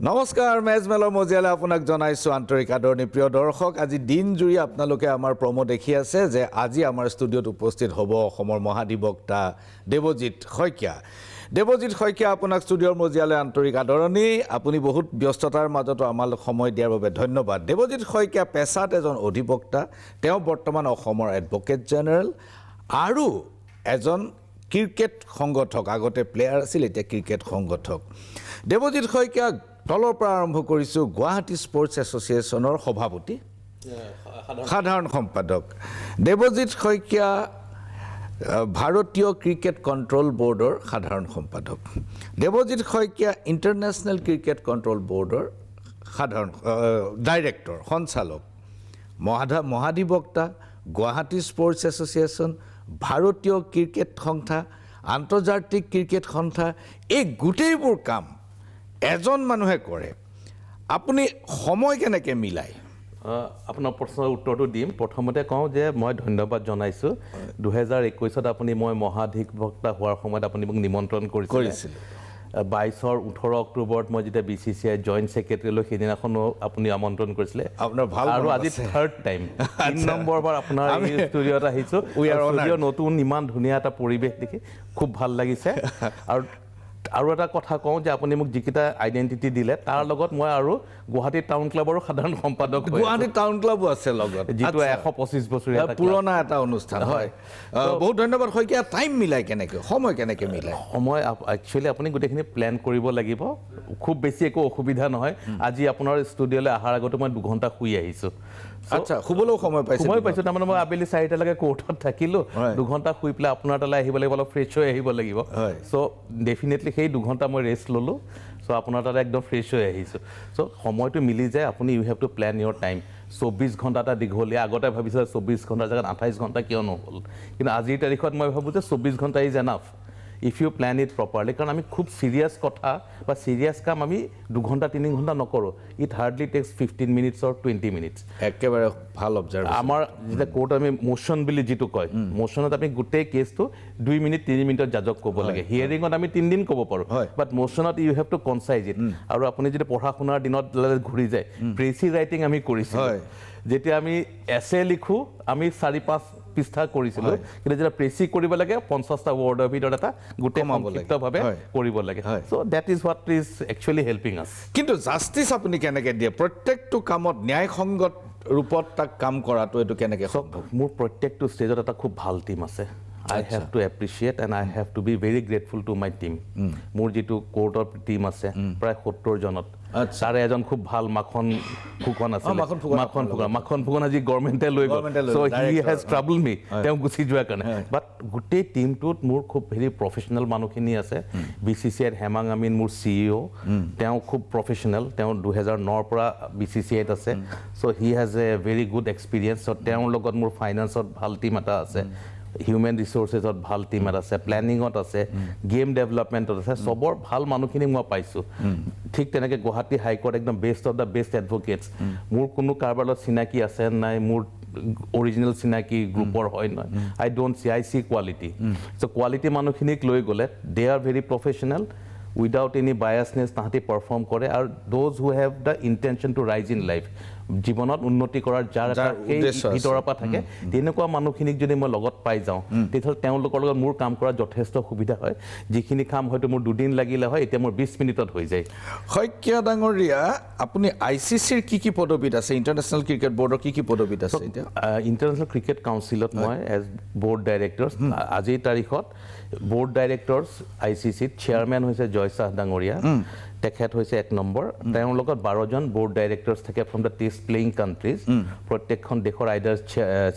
নমস্কাৰ মেজমেলৰ মজিয়ালে আপোনাক জনাইছোঁ আন্তৰিক আদৰণি প্ৰিয় দৰ্শক আজি দিন জুৰি আপোনালোকে আমাৰ প্ৰমো দেখি আছে যে আজি আমাৰ ষ্টুডিঅ'ত উপস্থিত হ'ব অসমৰ মহাধিবক্তা দেৱজিৎ শইকীয়া দেৱজিৎ শইকীয়া আপোনাক ষ্টুডিঅ'ৰ মজিয়ালে আন্তৰিক আদৰণি আপুনি বহুত ব্যস্ততাৰ মাজতো আমাক সময় দিয়াৰ বাবে ধন্যবাদ দেৱজিৎ শইকীয়া পেছাত এজন অধিবক্তা তেওঁ বৰ্তমান অসমৰ এডভোকেট জেনেৰেল আৰু এজন ক্ৰিকেট সংগঠক আগতে প্লেয়াৰ আছিল এতিয়া ক্ৰিকেট সংগঠক দেৱজিৎ শইকীয়া তলৰ পৰা আৰম্ভ কৰিছোঁ গুৱাহাটী স্পৰ্টছ এছ'চিয়েশ্যনৰ সভাপতি সাধাৰণ সম্পাদক দেৱজিৎ শইকীয়া ভাৰতীয় ক্ৰিকেট কণ্ট্ৰল বৰ্ডৰ সাধাৰণ সম্পাদক Devajit Saikia international cricket control বৰ্ডৰ সাধাৰণ ডাইৰেক্টৰ সঞ্চালক মহাধিবক্তা গুৱাহাটী স্পৰ্টছ এছ'চিয়েশ্যন ভাৰতীয় ক্ৰিকেট সংস্থা আন্তৰ্জাতিক ক্ৰিকেট সংস্থা এই গোটেইবোৰ কাম এজন মানুহে কৰে আপুনি সময় কেনেকৈ মিলাই আপোনাৰ প্ৰশ্নৰ উত্তৰটো দিম প্ৰথমতে কওঁ যে মই ধন্যবাদ জনাইছোঁ 2021ত আপুনি মই মহাধিবক্তা হোৱাৰ সময়ত আপুনি মোক নিমন্ত্ৰণ কৰিছিল 18 অক্টোবৰত মই যেতিয়া BCCI জইণ্ট ছেক্ৰেটাৰীলৈ সেইদিনাখনো আপুনি আমন্ত্ৰণ কৰিছিলে আপোনাৰ ভাল আৰু আজি থাৰ্ড টাইম 3 নম্বৰবাৰ আপোনাৰ এই ষ্টুডিঅ'ত আহিছোঁ ষ্টুডিঅ' নতুন ইমান ধুনীয়া এটা পৰিৱেশ দেখি খুব ভাল লাগিছে আৰু এটা কথা কওঁ যে আপুনি মোক যিকেইটা আইডেণ্টিটি দিলে তাৰ লগত মই আৰু গুৱাহাটী টাউন ক্লাবৰো সাধাৰণ সম্পাদক গুৱাহাটী টাউন ক্লাবো আছে লগত যিটো 125 বছৰীয়া পুৰণা এটা অনুষ্ঠান হয় বহুত ধন্যবাদ শইকীয়া টাইম মিলাই কেনেকৈ সময় কেনেকৈ মিলাই সময় একচুৱেলি আপুনি গোটেইখিনি প্লেন কৰিব লাগিব খুব বেছি একো অসুবিধা নহয় আজি আপোনাৰ ষ্টুডিঅ'লৈ অহাৰ আগতে মই 2 ঘণ্টা শুই আহিছোঁ আচ্ছা শুবলৈও সময় পাইছোঁ তাৰমানে মই আবেলি 4টালৈকে কোৰ্টত থাকিলোঁ 2 ঘণ্টা শুই পেলাই আপোনাৰ তালৈ আহিব লাগিব অলপ ফ্ৰেছ হৈ আহিব লাগিব চ' ডেফিনেটলি সেই 2 ঘণ্টা মই ৰেষ্ট ল'লোঁ চ' আপোনাৰ তাতে একদম ফ্ৰেছ হৈ আহিছোঁ চ' সময়টো মিলি যায় আপুনি you have to plan your time 24 ঘণ্টা এটা দীঘলীয়া আগতে ভাবিছোঁ 24 ঘণ্টাৰ জেগাত 28 ঘণ্টা কিয় নহ'ল কিন্তু আজিৰ তাৰিখত মই ভাবোঁ যে 24 ঘণ্টা is enough if you plan it properly কাৰণ আমি খুব চিৰিয়াছ কথা বা চিৰিয়াছ কাম আমি 2 ঘণ্টা 3 ঘণ্টা নকৰোঁ it hardly takes 15 minutes or 20 minutes একেবাৰে ভাল অবজাৰ্ভ আমাৰ যেতিয়া কোৰ্ট আমি মোশ্যন বুলি যিটো কয় মোশ্যনত আমি গোটেই কেছটো 2 মিনিট 3 মিনিটত জাজক ক'ব লাগে হিয়াৰিঙত আমি 3 দিন ক'ব পাৰোঁ বাট মোশ্যনত ইউ হেভ টু কনচাইজ ইট আৰু আপুনি যদি পঢ়া শুনাৰ দিনত ঘূৰি যায় প্ৰেচি ৰাইটিং আমি কৰিছোঁ যেতিয়া আমি এছে লিখোঁ আমি 4-5 পৃষ্ঠা কৰিছিলোঁ কিন্তু যেতিয়া প্ৰেচি কৰিব লাগে 50টা ৱৰ্ডৰ ভিতৰত এটা গোটেই সংক্ষিপ্তভাৱে কৰিব লাগে so' that is what is actually helping us কিন্তু জাষ্টিছ আপুনি কেনেকৈ দিয়ে প্ৰত্যেকটো কামত ন্যায়সংগত ৰূপত তাক কাম কৰাটো এইটো কেনেকৈ সম্ভৱ মোৰ প্ৰত্যেকটো ষ্টেজত এটা খুব ভাল টীম আছে I have to appreciate and I have to be very grateful to my team. মোৰ যিটো কোৰ্টৰ টীম আছে প্ৰায় 70 জনত তাৰে এজন খুব ভাল মাখন ফুকন আছে মাখন ফুকন আজি গভৰ্ণমেণ্টে লৈ গ'ল চ' হি হেজ ট্ৰাবল মি তেওঁ গুচি যোৱাৰ কাৰণে বাট গোটেই টীমটোত মোৰ খুব ভেৰি প্ৰফেচনেল মানুহখিনি আছে BCCIত হেমাং আমিন মোৰ CEO তেওঁ খুব প্ৰফেচনেল তেওঁ 2009ৰ পৰা BCCIত আছে so' he has a very good experience so' তেওঁৰ লগত মোৰ ফাইনেন্সত ভাল টীম এটা আছে হিউমেন ৰিচোৰ্চেছত ভাল টীম এটা আছে প্লেনিঙত আছে গেম ডেভেলপমেণ্টত আছে চবৰ ভাল মানুহখিনি মই পাইছোঁ ঠিক তেনেকৈ গুৱাহাটী হাইকোৰ্ট একদম best of the best advocates মোৰ কোনো কাৰোবাৰ লগত চিনাকি আছে নাই মোৰ অৰিজিনেল চিনাকি গ্ৰুপৰ হয় নহয় I don't see I see quality so' quality মানুহখিনিক লৈ গ'লে they are very professional without any biasness তাহাঁতি পাৰফৰ্ম কৰে আৰু those who have the intention to rise in life জীৱনত উন্নতি কৰাৰ যাৰ ভিতৰৰ পৰা থাকে তেনেকুৱা মানুহখিনিক যদি মই লগত পাই যাওঁ তেতিয়াহ'লে তেওঁলোকৰ লগত মোৰ কাম কৰাত যথেষ্ট সুবিধা হয় যিখিনি কাম হয়তো মোৰ 2 দিন লাগিলে হয় এতিয়া মোৰ 20 মিনিটত হৈ যায় শইকীয়া ডাঙৰীয়া আপুনি ICCৰ কি পদবীত আছে ইণ্টাৰনেশ্যনেল ক্ৰিকেট বৰ্ডৰ কি পদবীত আছে এতিয়া ইণ্টাৰনেশ্যনেল ক্ৰিকেট কাউন্সিলত মই এজ বৰ্ড ডাইৰেক্টৰ আজিৰ তাৰিখত বৰ্ড ডাইৰেক্টৰ্ছ ICCত চেয়াৰমেন হৈছে জয় শাহ ডাঙৰীয়া তেখেত হৈছে 1 নম্বৰ তেওঁৰ লগত 12জন বৰ্ড ডাইৰেক্টৰ্ছ থাকে from the taste playing countries প্ৰত্যেকখন দেশৰ আইডাৰ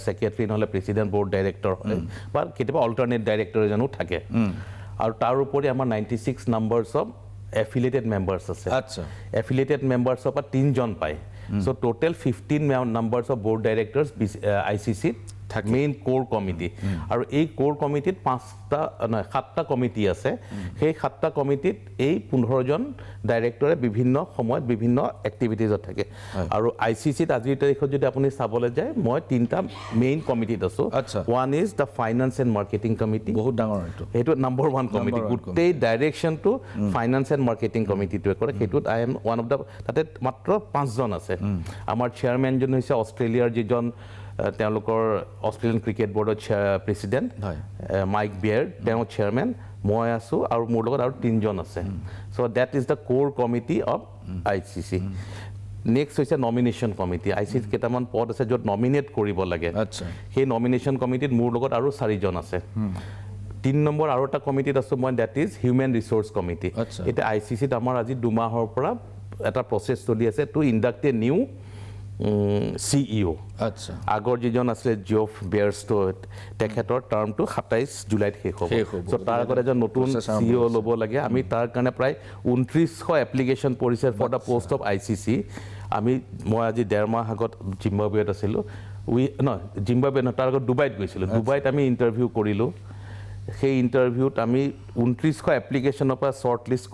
ছেক্ৰেটাৰী নহ'লে প্ৰেচিডেণ্ট বৰ্ড ডাইৰেক্টৰ হয় বা কেতিয়াবা অল্টাৰনেট ডাইৰেক্টৰ এজনো থাকে আৰু তাৰ উপৰি আমাৰ 96 নাম্বাৰছ অফ এফিলিয়েটেড মেম্বাৰ্ছ আছে এফিলিয়েটেড মেম্বাৰ্ছৰ পৰা 3জন পায় so' total 15 numbers of board directors ICCত মেইন কোৰ কমিটি আৰু এই কোৰ কমিটিত 7টা কমিটি আছে সেই 7টা কমিটিত এই 15জন ডাইৰেক্টৰে বিভিন্ন সময়ত বিভিন্ন এক্টিভিটিজত থাকে আৰু আইচিচিত আজিৰ তাৰিখত যদি আপুনি চাবলৈ যায় মই 3টা মেইন কমিটিত আছো one is the finance and marketing committee বহুত ডাঙৰ এইটো নম্বৰ 1 কমিটি গোটেই ডাইৰেকশ্যনটো ফাইনেন্স এণ্ড মাৰ্কেটিং কমিটিটোৱে কৰে সেইটোত I am one of the তাতে মাত্ৰ 5জন আছে আমাৰ চেয়াৰমেনজন হৈছে অষ্ট্ৰেলিয়াৰ যিজন তেওঁলোকৰ অষ্ট্ৰেলিয়ান ক্ৰিকেট বৰ্ডৰ প্ৰেছিডেণ্ট মাইক বিয়াৰ তেওঁ চেয়াৰমেন মই আছো আৰু মোৰ লগত আৰু 3জন আছে চ' ডেট ইজ দ্য কোৰ কমিটি অফ আইচিচি নেক্সট হৈছে নমিনেশ্যন কমিটি আইচিচি কেইটামান পদ আছে য'ত নমিনেট কৰিব লাগে সেই নমিনেশ্যন কমিটিত মোৰ লগত আৰু 4জন আছে 3 নম্বৰ আৰু এটা কমিটিত আছো মই that is human resource committee এতিয়া আইচিচিত আমাৰ আজি 2 মাহৰ পৰা এটা প্ৰচেছ চলি আছে টু ইণ্ডাক্ট এ নিউ CEO আগৰ যিজন আছিলে জিঅফ বেয়াৰষ্টো তেখেতৰ টাৰ্মটো 27 জুলাইত শেষ হ'ব চ' তাৰ আগত এজন নতুন CEO ল'ব লাগে আমি তাৰ কাৰণে প্ৰায় 2900 এপ্লিকেশ্যন পৰিছে for the post of ICC মই আজি 1.5 মাহ আগত জিম্বাবুৱেত আছিলোঁ জিম্বাবুৱে নহয় তাৰ আগত ডুবাইত গৈছিলোঁ ডুবাইত আমি ইণ্টাৰভিউ কৰিলোঁ সেই ইণ্টাৰভিউত আমি 2900 এপ্লিকেশ্যনৰ পৰা শ্বৰ্ট লিষ্ট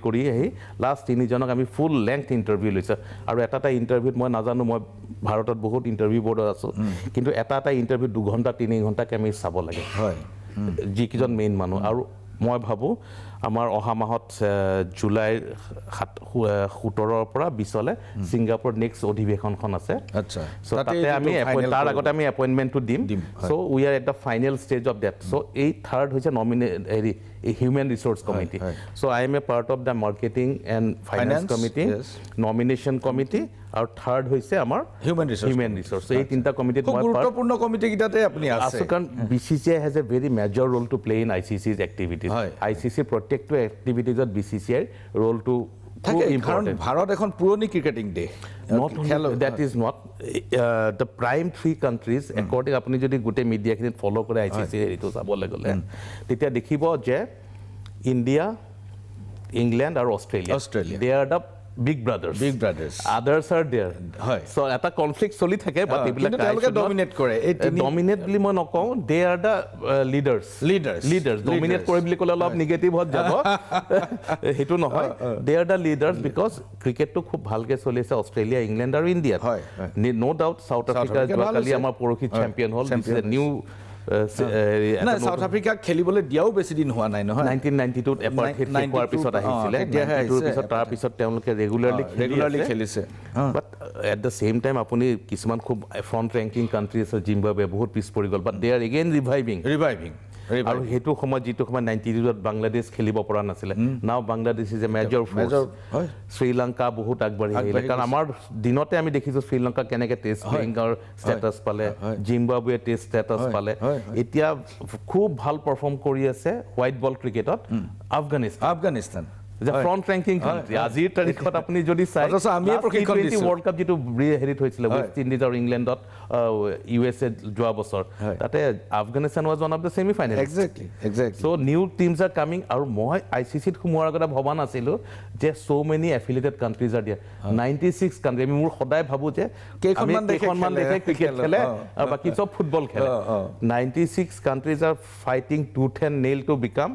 কৰি আহি লাষ্ট 3জনক আমি ফুল লেংথ ইণ্টাৰভিউ লৈছোঁ আৰু এটা ইণ্টাৰভিউত মই নাজানো মই ভাৰতত বহুত ইণ্টাৰভিউ বৰ্ডত আছোঁ কিন্তু এটা ইণ্টাৰভিউ 2 ঘণ্টা 3 ঘণ্টাকৈ আমি চাব লাগে যিকেইজন মেইন মানুহ আৰু মই ভাবোঁ আমাৰ অহা মাহত জুলাইৰ 17ৰ পৰা 20লৈ ছিংগাপুৰত নেক্সট অধিৱেশনখন আছে তাতে আমি তাৰ আগতে আমি এপইণ্টমেণ্টটো দিম so' we are at the final stage of that so' এই থাৰ্ড হৈছে human resource committee so' I am a part of the marketing and finance committee nomination committee আৰু থাৰ্ড হৈছে আমাৰ হিউমেন ৰিচোৰ্চ এই 3টা কমিটিত মই গুৰুত্বপূৰ্ণ কমিটিকেইটাতে আপুনি আছে কাৰণ BCCI has a very major role to play in ICC's activities ICC প্ৰত্যেকটো এক্টিভিটিজত BCCI ৰোলটো কাৰণ ভাৰত এখন পুৰণি ক্ৰিকেটিং দেশ that is not the prime 3 countries according আপুনি যদি গোটেই মিডিয়াখিনিত ফ'ল' কৰে আইচিচি এইটো চাবলৈ গ'লে তেতিয়া দেখিব যে ইণ্ডিয়া ইংলেণ্ড আৰু Australia they are the big brothers others are there so এটা কনফ্লিক্ট চলি থাকে বাট এইবিলাক তেওঁলোকে ডমিনেট কৰে ডমিনেট বুলি মই নকওঁ they are the leaders dominate কৰে বুলি ক'লে অলপ নিগেটিভ হৈ যাব সেইটো নহয় they are the leaders because ক্ৰিকেটটো খুব ভালকৈ চলি আছে অষ্ট্ৰেলিয়া ইংলেণ্ড আৰু ইণ্ডিয়াত নো ডাউট চাউথ আফ্ৰিকা যোৱাকালি আমাৰ পৰহি চেম্পিয়ন হ'ল নিউ সাউথ আফ্ৰিকাক খেলিবলৈ দিয়াও বেছি দিন হোৱা নাই নহয় 1992ত এপাৰ্টহেড হোৱাৰ পিছত আহিছিলে তাৰ পিছত তেওঁলোকে ৰেগুলাৰলি খেলিছে but at the same time আপুনি কিছুমান খুব ফ্ৰণ্ট ৰেংকিং কাণ্ট্ৰি আছে জিম্বাবুৱে বহুত পিছ পৰি গ'ল বাট দে আৰ এগেইন ৰিভাইভিং আৰু সেইটো সময়ত যিটো সময়ত 92ত বাংলাদেশ খেলিব পৰা নাছিলে নাও Bangladesh is a major force Sri Lanka বহুত আগবাঢ়ি আহিলে কাৰণ আমাৰ দিনতে আমি দেখিছোঁ শ্ৰীলংকা কেনেকৈ টেষ্ট প্লেয়িঙৰ ষ্টেটাছ পালে জিম্বাবুৱে টেষ্ট ষ্টেটাছ পালে এতিয়া খুব ভাল পাৰফৰ্ম কৰি আছে হোৱাইট বল ক্ৰিকেটত আফগানিস্তান ফ্ৰণ্ট ৰেংকিং কাণ্ট্ৰি আজিৰ তাৰিখত আপুনি যদি চাই ৱৰ্ল্ড কাপ যিটো হেৰিত হৈছিলে ৱেষ্ট ইণ্ডিজ আৰু ইংলেণ্ডত USA যোৱা বছৰ তাতে Afghanistan was one of the semi final so' new teams R coming আৰু মই ICCত সোমোৱাৰ আগতে ভবা নাছিলোঁ যে চ' মেনি এফিলিয়েটেড কাণ্ট্ৰিজ আৰ দিয়া 96 কাণ্ট্ৰি আমি মোৰ সদায় ভাবোঁ যে কেইখনমান দেশে ক্ৰিকেট খেলে আৰু বাকী চব ফুটবল খেলে 96 countries are fighting tooth and nail to become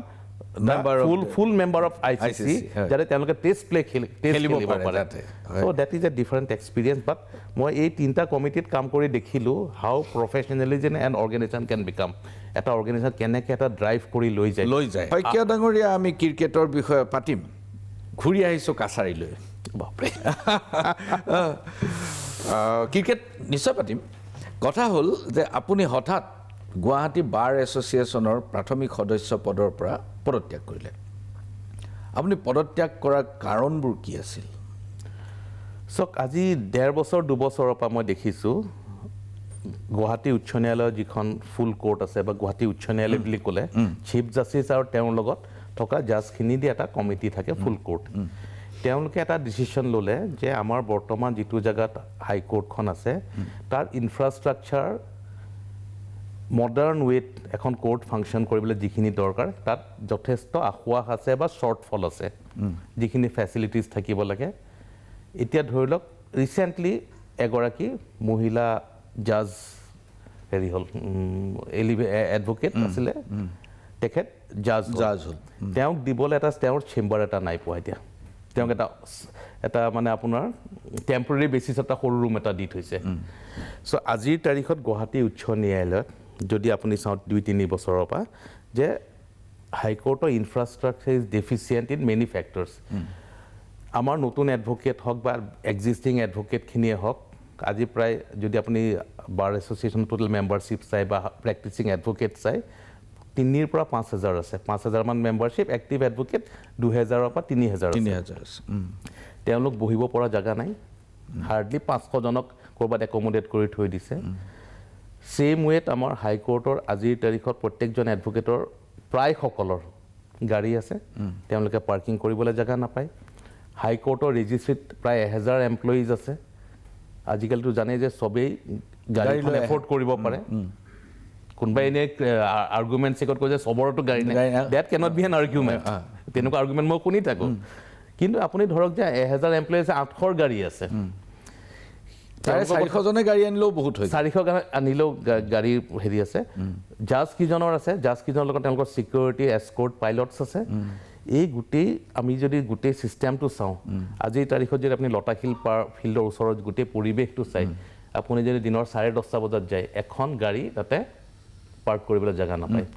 full member of ICC যাতে তেওঁলোকে টেষ্ট প্লে খেলিব পাৰে so that is a different experience but মই এই 3টা কমিটিত কাম কৰি দেখিলোঁ how professionalism and organization can become এটা অৰ্গেনাইজেশ্যন কেনেকৈ এটা ড্ৰাইভ কৰি লৈ যায় শইকীয়া ডাঙৰীয়া আমি ক্ৰিকেটৰ বিষয়ে পাতিম ঘূৰি আহিছোঁ কাছাৰীলৈ বাপৰে ক্ৰিকেট নিশ্চয় পাতিম কথা হ'ল যে আপুনি হঠাৎ গুৱাহাটী বাৰ এছ'চিয়েশ্যনৰ প্ৰাথমিক সদস্য পদৰ পৰা পদত্যাগ কৰিলে আপুনি পদত্যাগ কৰাৰ কাৰণবোৰ কি আছিল চাওক আজি 1.5 বছৰ 2 বছৰৰ পৰা মই দেখিছোঁ গুৱাহাটী উচ্চ ন্যায়ালয়ৰ যিখন ফুল কোৰ্ট আছে বা গুৱাহাটী উচ্চ ন্যায়ালয় বুলি ক'লে চিফ জাষ্টিছ আৰু তেওঁৰ লগত থকা জাজখিনি দি এটা কমিটি থাকে ফুল কোৰ্ট তেওঁলোকে এটা ডিচিশ্যন ল'লে যে আমাৰ বৰ্তমান যিটো জেগাত হাইকোৰ্টখন আছে তাৰ ইনফ্ৰাষ্ট্ৰাকচাৰ মডাৰ্ণ ৱেত এখন কোৰ্ট ফাংচন কৰিবলৈ যিখিনি দৰকাৰ তাত যথেষ্ট আসোঁৱাহ আছে বা শ্বৰ্টফল আছে যিখিনি ফেচিলিটিজ থাকিব লাগে এতিয়া ধৰি লওক ৰিচেণ্টলি এগৰাকী মহিলা জাজ হেৰি হ'ল এডভোকেট আছিলে তেখেত জাজ হ'ল তেওঁক দিবলৈ তেওঁৰ চেম্বাৰ এটা নাই পোৱা এতিয়া তেওঁক এটা মানে আপোনাৰ টেম্পৰেৰী বেচিছত এটা সৰু ৰুম এটা দি থৈছে চ' আজিৰ তাৰিখত গুৱাহাটী উচ্চ ন্যায়ালয়ত যদি আপুনি চাওঁ 2-3 বছৰৰ পৰা যে হাইকোৰ্টৰ infrastructure is deficient in many factors আমাৰ নতুন এডভোকেট হওক বা এক্সিষ্টিং এডভোকেটখিনিয়ে হওক আজি প্ৰায় যদি আপুনি বাৰ এছ'চিয়েশ্যন টোটেল মেম্বাৰশ্বিপ চাই বা প্ৰেক্টিচিং এডভোকেট চাই 3,000 পৰা 5,000 আছে 5,000 মান মেম্বাৰশ্বিপ এক্টিভ এডভোকেট 2,000 পৰা 3,000 আছে তেওঁলোক বহিব পৰা জেগা নাই হাৰ্ডলি 500 জনক ক'ৰবাত একমোডেট কৰি থৈ দিছে ছেইম ৱেত আমাৰ হাইকোৰ্টৰ আজিৰ তাৰিখত প্ৰত্যেকজন এডভোকেটৰ প্ৰায় সকলৰ গাড়ী আছে তেওঁলোকে পাৰ্কিং কৰিবলৈ জেগা নাপায় হাইকোৰ্টৰ ৰেজিষ্ট্ৰিত প্ৰায় 1000 এমপ্লয়িজ আছে আজিকালিতো জানে যে চবেই গাড়ীখন এফৰ্ড কৰিব পাৰে কোনোবাই এনে আৰ্গুমেণ্ট চেকত কৈ যে চবৰতো গাড়ী নাই that cannot be an argument তেনেকুৱা আৰ্গুমেণ্ট মই শুনি থাকোঁ কিন্তু আপুনি ধৰক যে 1000 এমপ্লয়িজ 800 গাড়ী আছে 400 জনে গাড়ী আনিলেও বহুত হয় 400 আনিলেও গাড়ী হেৰি আছে জাজ কিজনৰ আছে জাজ কিজনৰ লগত তেওঁলোকৰ ছিকিউৰিটি এস্কৰ্ট পাইলটছ আছে এই গোটেই আমি যদি গোটেই ছিষ্টেমটো চাওঁ আজিৰ তাৰিখত যদি আপুনি লতাশিল ফিল্ডৰ ওচৰত গোটেই পৰিৱেশটো চাই আপুনি যদি দিনৰ 10:30 বজাত যায় এখন গাড়ী তাতে পাৰ্ক কৰিবলৈ জেগা নাপায়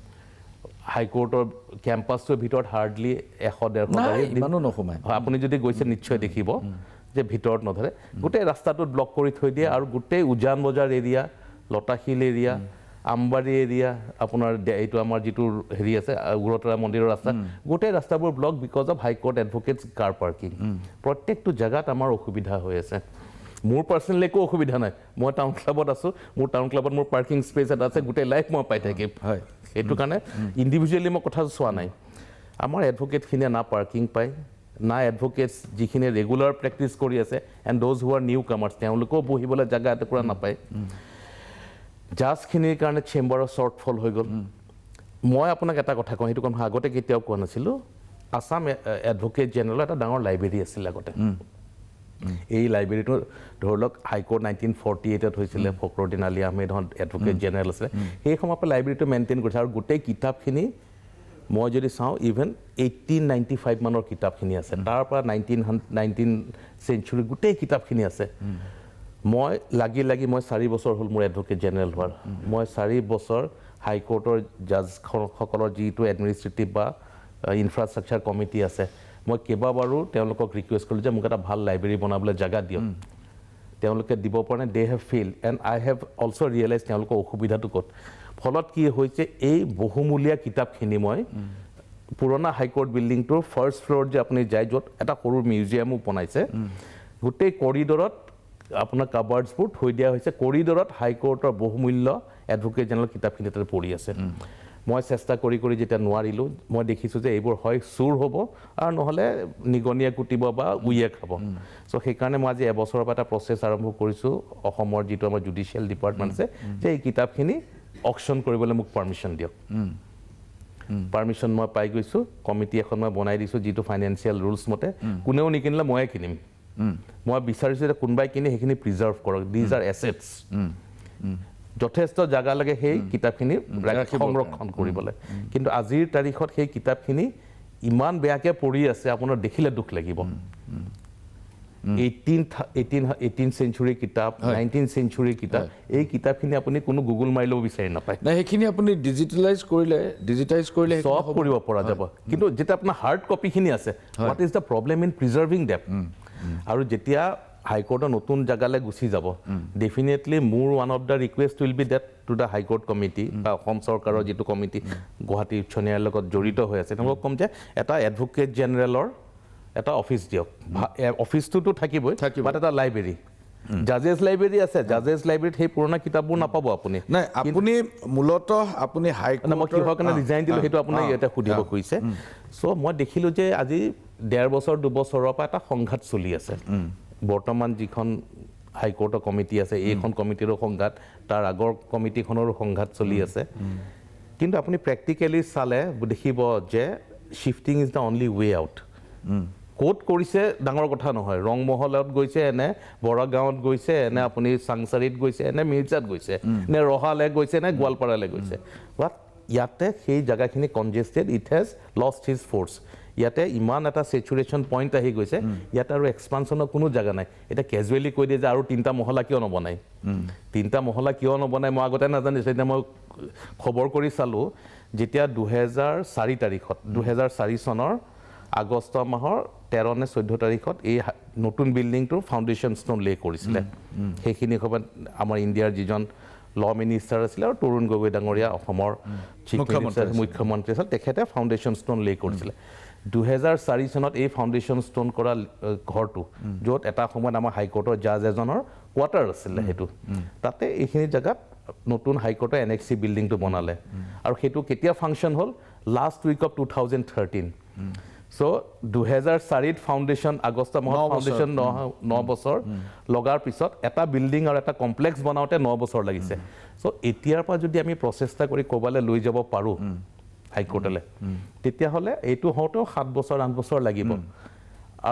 হাইকোৰ্টৰ কেম্পাছটোৰ ভিতৰত হাৰ্ডলি 100-150 গাড়ী ইমানো নোসোমায় আপুনি যদি গৈছে নিশ্চয় দেখিব যে ভিতৰত নধৰে গোটেই ৰাস্তাটোত ব্লক কৰি থৈ দিয়ে আৰু গোটেই উজান বজাৰ area Latasil area Ambari area আপোনাৰ এইটো আমাৰ যিটো হেৰি আছে উগ্ৰতাৰা মন্দিৰৰ ৰাস্তা গোটেই ৰাস্তাবোৰ block because of high court advocates car parking প্ৰত্যেকটো জেগাত আমাৰ অসুবিধা হৈ আছে মোৰ পাৰ্চনেলি একো অসুবিধা নাই মই টাউন ক্লাবত আছোঁ মোৰ টাউন ক্লাবত মোৰ পাৰ্কিং স্পেচ এটা আছে গোটেই লাইফ মই পাই থাকিম হয় সেইটো কাৰণে ইণ্ডিভিজুৱেলি মই কথা চোৱা নাই আমাৰ এডভোকেটখিনিয়ে না পাৰ্কিং পায় না এডভোকেটছ যিখিনি ৰেগুলাৰ প্ৰেক্টিছ কৰি আছে and those who are newcomers তেওঁলোকেও বহিবলৈ জেগা এটুকুৰা নাপায় জাজখিনিৰ কাৰণে চেম্বাৰৰ শ্বৰ্টফল হৈ গ'ল মই আপোনাক এটা কথা কওঁ সেইটো কথা আগতে কেতিয়াও কোৱা নাছিলোঁ আছাম এডভোকেট জেনেৰেলৰ এটা ডাঙৰ লাইব্ৰেৰী আছিল আগতে এই লাইব্ৰেৰীটো ধৰি লওক হাইকোৰ্ট 1948ত হৈছিলে ফখৰুদ্দিন আলী আহমেদহঁত এডভোকেট জেনেৰেল আছিলে সেই সময়ৰ পৰা লাইব্ৰেৰীটো মেইনটেইন কৰিছে আৰু গোটেই কিতাপখিনি মই যদি চাওঁ ইভেন 1895 মানৰ কিতাপখিনি আছে তাৰ পৰা 19th চেঞ্চুৰী গোটেই কিতাপখিনি আছে মই লাগি মই 4 বছৰ হ'ল মোৰ এডভোকেট জেনেৰেল হোৱাৰ মই 4 বছৰ হাইকোৰ্টৰ জাজসকলৰ যিটো এডমিনিষ্ট্ৰেটিভ বা ইনফ্ৰাষ্ট্ৰাকচাৰ কমিটি আছে মই কেইবাবাৰো তেওঁলোকক ৰিকুৱেষ্ট কৰিলোঁ যে মোক এটা ভাল লাইব্ৰেৰী বনাবলৈ জেগা দিয়ক তেওঁলোকে দিব পৰা নাই they have fail and I have also' realise তেওঁলোকৰ অসুবিধাটো ক'ত ফলত কি হৈছে এই বহুমূলীয়া কিতাপখিনি মই পুৰণা হাইকোৰ্ট বিল্ডিংটোৰ ফাৰ্ষ্ট ফ্ল'ৰত যে আপুনি যায় য'ত এটা সৰু মিউজিয়ামো বনাইছে গোটেই কৰিডৰত আপোনাৰ কাবাৰ্ডছবোৰ থৈ দিয়া হৈছে কৰিডৰত হাইকোৰ্টৰ বহুমূল্য এডভোকেট জেনেৰেল কিতাপখিনি তাতে পৰি আছে মই চেষ্টা কৰি যেতিয়া নোৱাৰিলোঁ মই দেখিছোঁ যে এইবোৰ হয় চুৰ হ'ব আৰু নহ'লে নিগনিয়ে কুটিব বা উইয়ে খাব চ' সেইকাৰণে মই আজি এবছৰৰ পৰা এটা প্ৰচেছ আৰম্ভ কৰিছোঁ অসমৰ যিটো আমাৰ জুডিচিয়েল ডিপাৰ্টমেণ্ট আছে যে এই কিতাপখিনি অকশ্যন কৰিবলৈ মোক পাৰ্মিশ্যন দিয়ক পাৰ্মিশ্যন মই পাই গৈছোঁ কমিটি এখন মই বনাই দিছোঁ যিটো ফাইনেন্সিয়েল ৰুলছ মতে কোনেও নিকিনিলে ময়ে কিনিম মই বিচাৰিছোঁ যে কোনোবাই কিনি সেইখিনি প্ৰিজাৰ্ভ কৰক দিজ আৰ এছেটছ যথেষ্ট জেগা লাগে সেই কিতাপখিনি সংৰক্ষণ কৰিবলৈ কিন্তু আজিৰ তাৰিখত সেই কিতাপখিনি ইমান বেয়াকৈ পৰি আছে আপোনাৰ দেখিলে দুখ লাগিব 18th চেঞ্চুৰী কিতাপ 19th চেঞ্চুৰী কিতাপ এই কিতাপখিনি আপুনি কোনো গুগল মাৰিলেও বিচাৰি নাপায় নাই সেইখিনি আপুনি ডিজিটেটাইজ কৰিলে চব কৰিব পৰা যাব কিন্তু যেতিয়া আপোনাৰ হাৰ্ড কপিখিনি আছে what is the problem in preserving them আৰু যেতিয়া হাইকোৰ্টৰ নতুন জেগালৈ গুচি যাব ডেফিনেটলি মোৰ one of the request will be that to the high court committee বা অসম চৰকাৰৰ যিটো কমিটি গুৱাহাটী উচ্চ ন্যায়ালয়ৰ লগত জড়িত হৈ আছে তেওঁলোকক ক'ম যে এটা এডভোকেট জেনেৰেলৰ এটা অফিচ দিয়ক অফিচটোতো থাকিবই বাট এটা লাইব্ৰেৰী জাজেছ লাইব্ৰেৰী আছে জাজেছ লাইব্ৰেৰীত সেই পুৰণা কিতাপবোৰ নাপাব আপুনি নাই আপুনি মূলতঃ আপুনি হাইকোৰ্ট মই কিহৰ কাৰণে ডিজাইন দিলোঁ সেইটো আপুনি ইয়াতে সুধিব খুজিছে চ' মই দেখিলোঁ যে আজি 1.5 বছৰ 2 বছৰৰ পৰা এটা সংঘাত চলি আছে বৰ্তমান যিখন হাইকোৰ্টৰ কমিটি আছে এইখন কমিটিৰো সংঘাত তাৰ আগৰ কমিটিখনৰো সংঘাত চলি আছে কিন্তু আপুনি প্ৰেক্টিকেলি চালে দেখিব যে shifting is the only way out ক'ত কৰিছে ডাঙৰ কথা নহয়, ৰংমহলত গৈছে নে বৰাগাঁৱত গৈছে নে আপুনি চাংচাৰীত গৈছে নে মিৰ্জাত গৈছে নে ৰহালে গৈছে নে গোৱালপাৰালৈ গৈছে, বাট ইয়াতে সেই জেগাখিনি congested, it has lost his force. ইয়াতে ইমান এটা চেচুৰেশ্যন পইণ্ট আহি গৈছে, ইয়াতে আৰু এক্সপানশ্যনৰ কোনো জেগা নাই। এতিয়া কেজুৱেলি কৈ দিয়ে যে আৰু 3টা মহলা কিয় নবনায়, 3টা মহলা কিয় নবনায় মই আগতে নাজানিছোঁ। এতিয়া মই খবৰ কৰি চালোঁ, যেতিয়া 2004 তাৰিখত 2004 চনৰ আগষ্ট মাহৰ 13 নে 14 তাৰিখত এই নতুন বিল্ডিংটোৰ ফাউণ্ডেশ্যন ষ্টোন লে কৰিছিলে। সেইখিনি সময়ত আমাৰ ইণ্ডিয়াৰ যিজন ল মিনিষ্টাৰ আছিলে আৰু তৰুণ গগৈ ডাঙৰীয়া অসমৰ চিফ মুখ্যমন্ত্ৰী আছিল, তেখেতে ফাউণ্ডেশ্যন ষ্টোন লে কৰিছিলে। 2004 চনত এই ফাউণ্ডেশ্যন ষ্টোন কৰা ঘৰটো, য'ত এটা সময়ত আমাৰ হাইকোৰ্টৰ জাজ এজনৰ কোৱাৰ্টাৰ আছিলে, সেইটো তাতে এইখিনি জেগাত নতুন হাইকোৰ্টৰ NXC বিল্ডিংটো বনালে। আৰু সেইটো কেতিয়া ফাংচন হ'ল, লাষ্ট উইক অফ 2013। চ' 2004ত ফাউণ্ডেশ্যন, আগষ্ট মাহত ফাউণ্ডেশ্যন 9 বছৰ লগাৰ পিছত এটা বিল্ডিং আৰু এটা কমপ্লেক্স বনাওঁতে 9 বছৰ লাগিছে। চ' এতিয়াৰ পৰা যদি আমি প্ৰচেষ্টা কৰি ক'ৰবালৈ লৈ যাব পাৰোঁ হাইকোৰ্টলৈ, তেতিয়াহ'লে এইটো হওঁতেও 7 বছৰ 8 বছৰ লাগিব।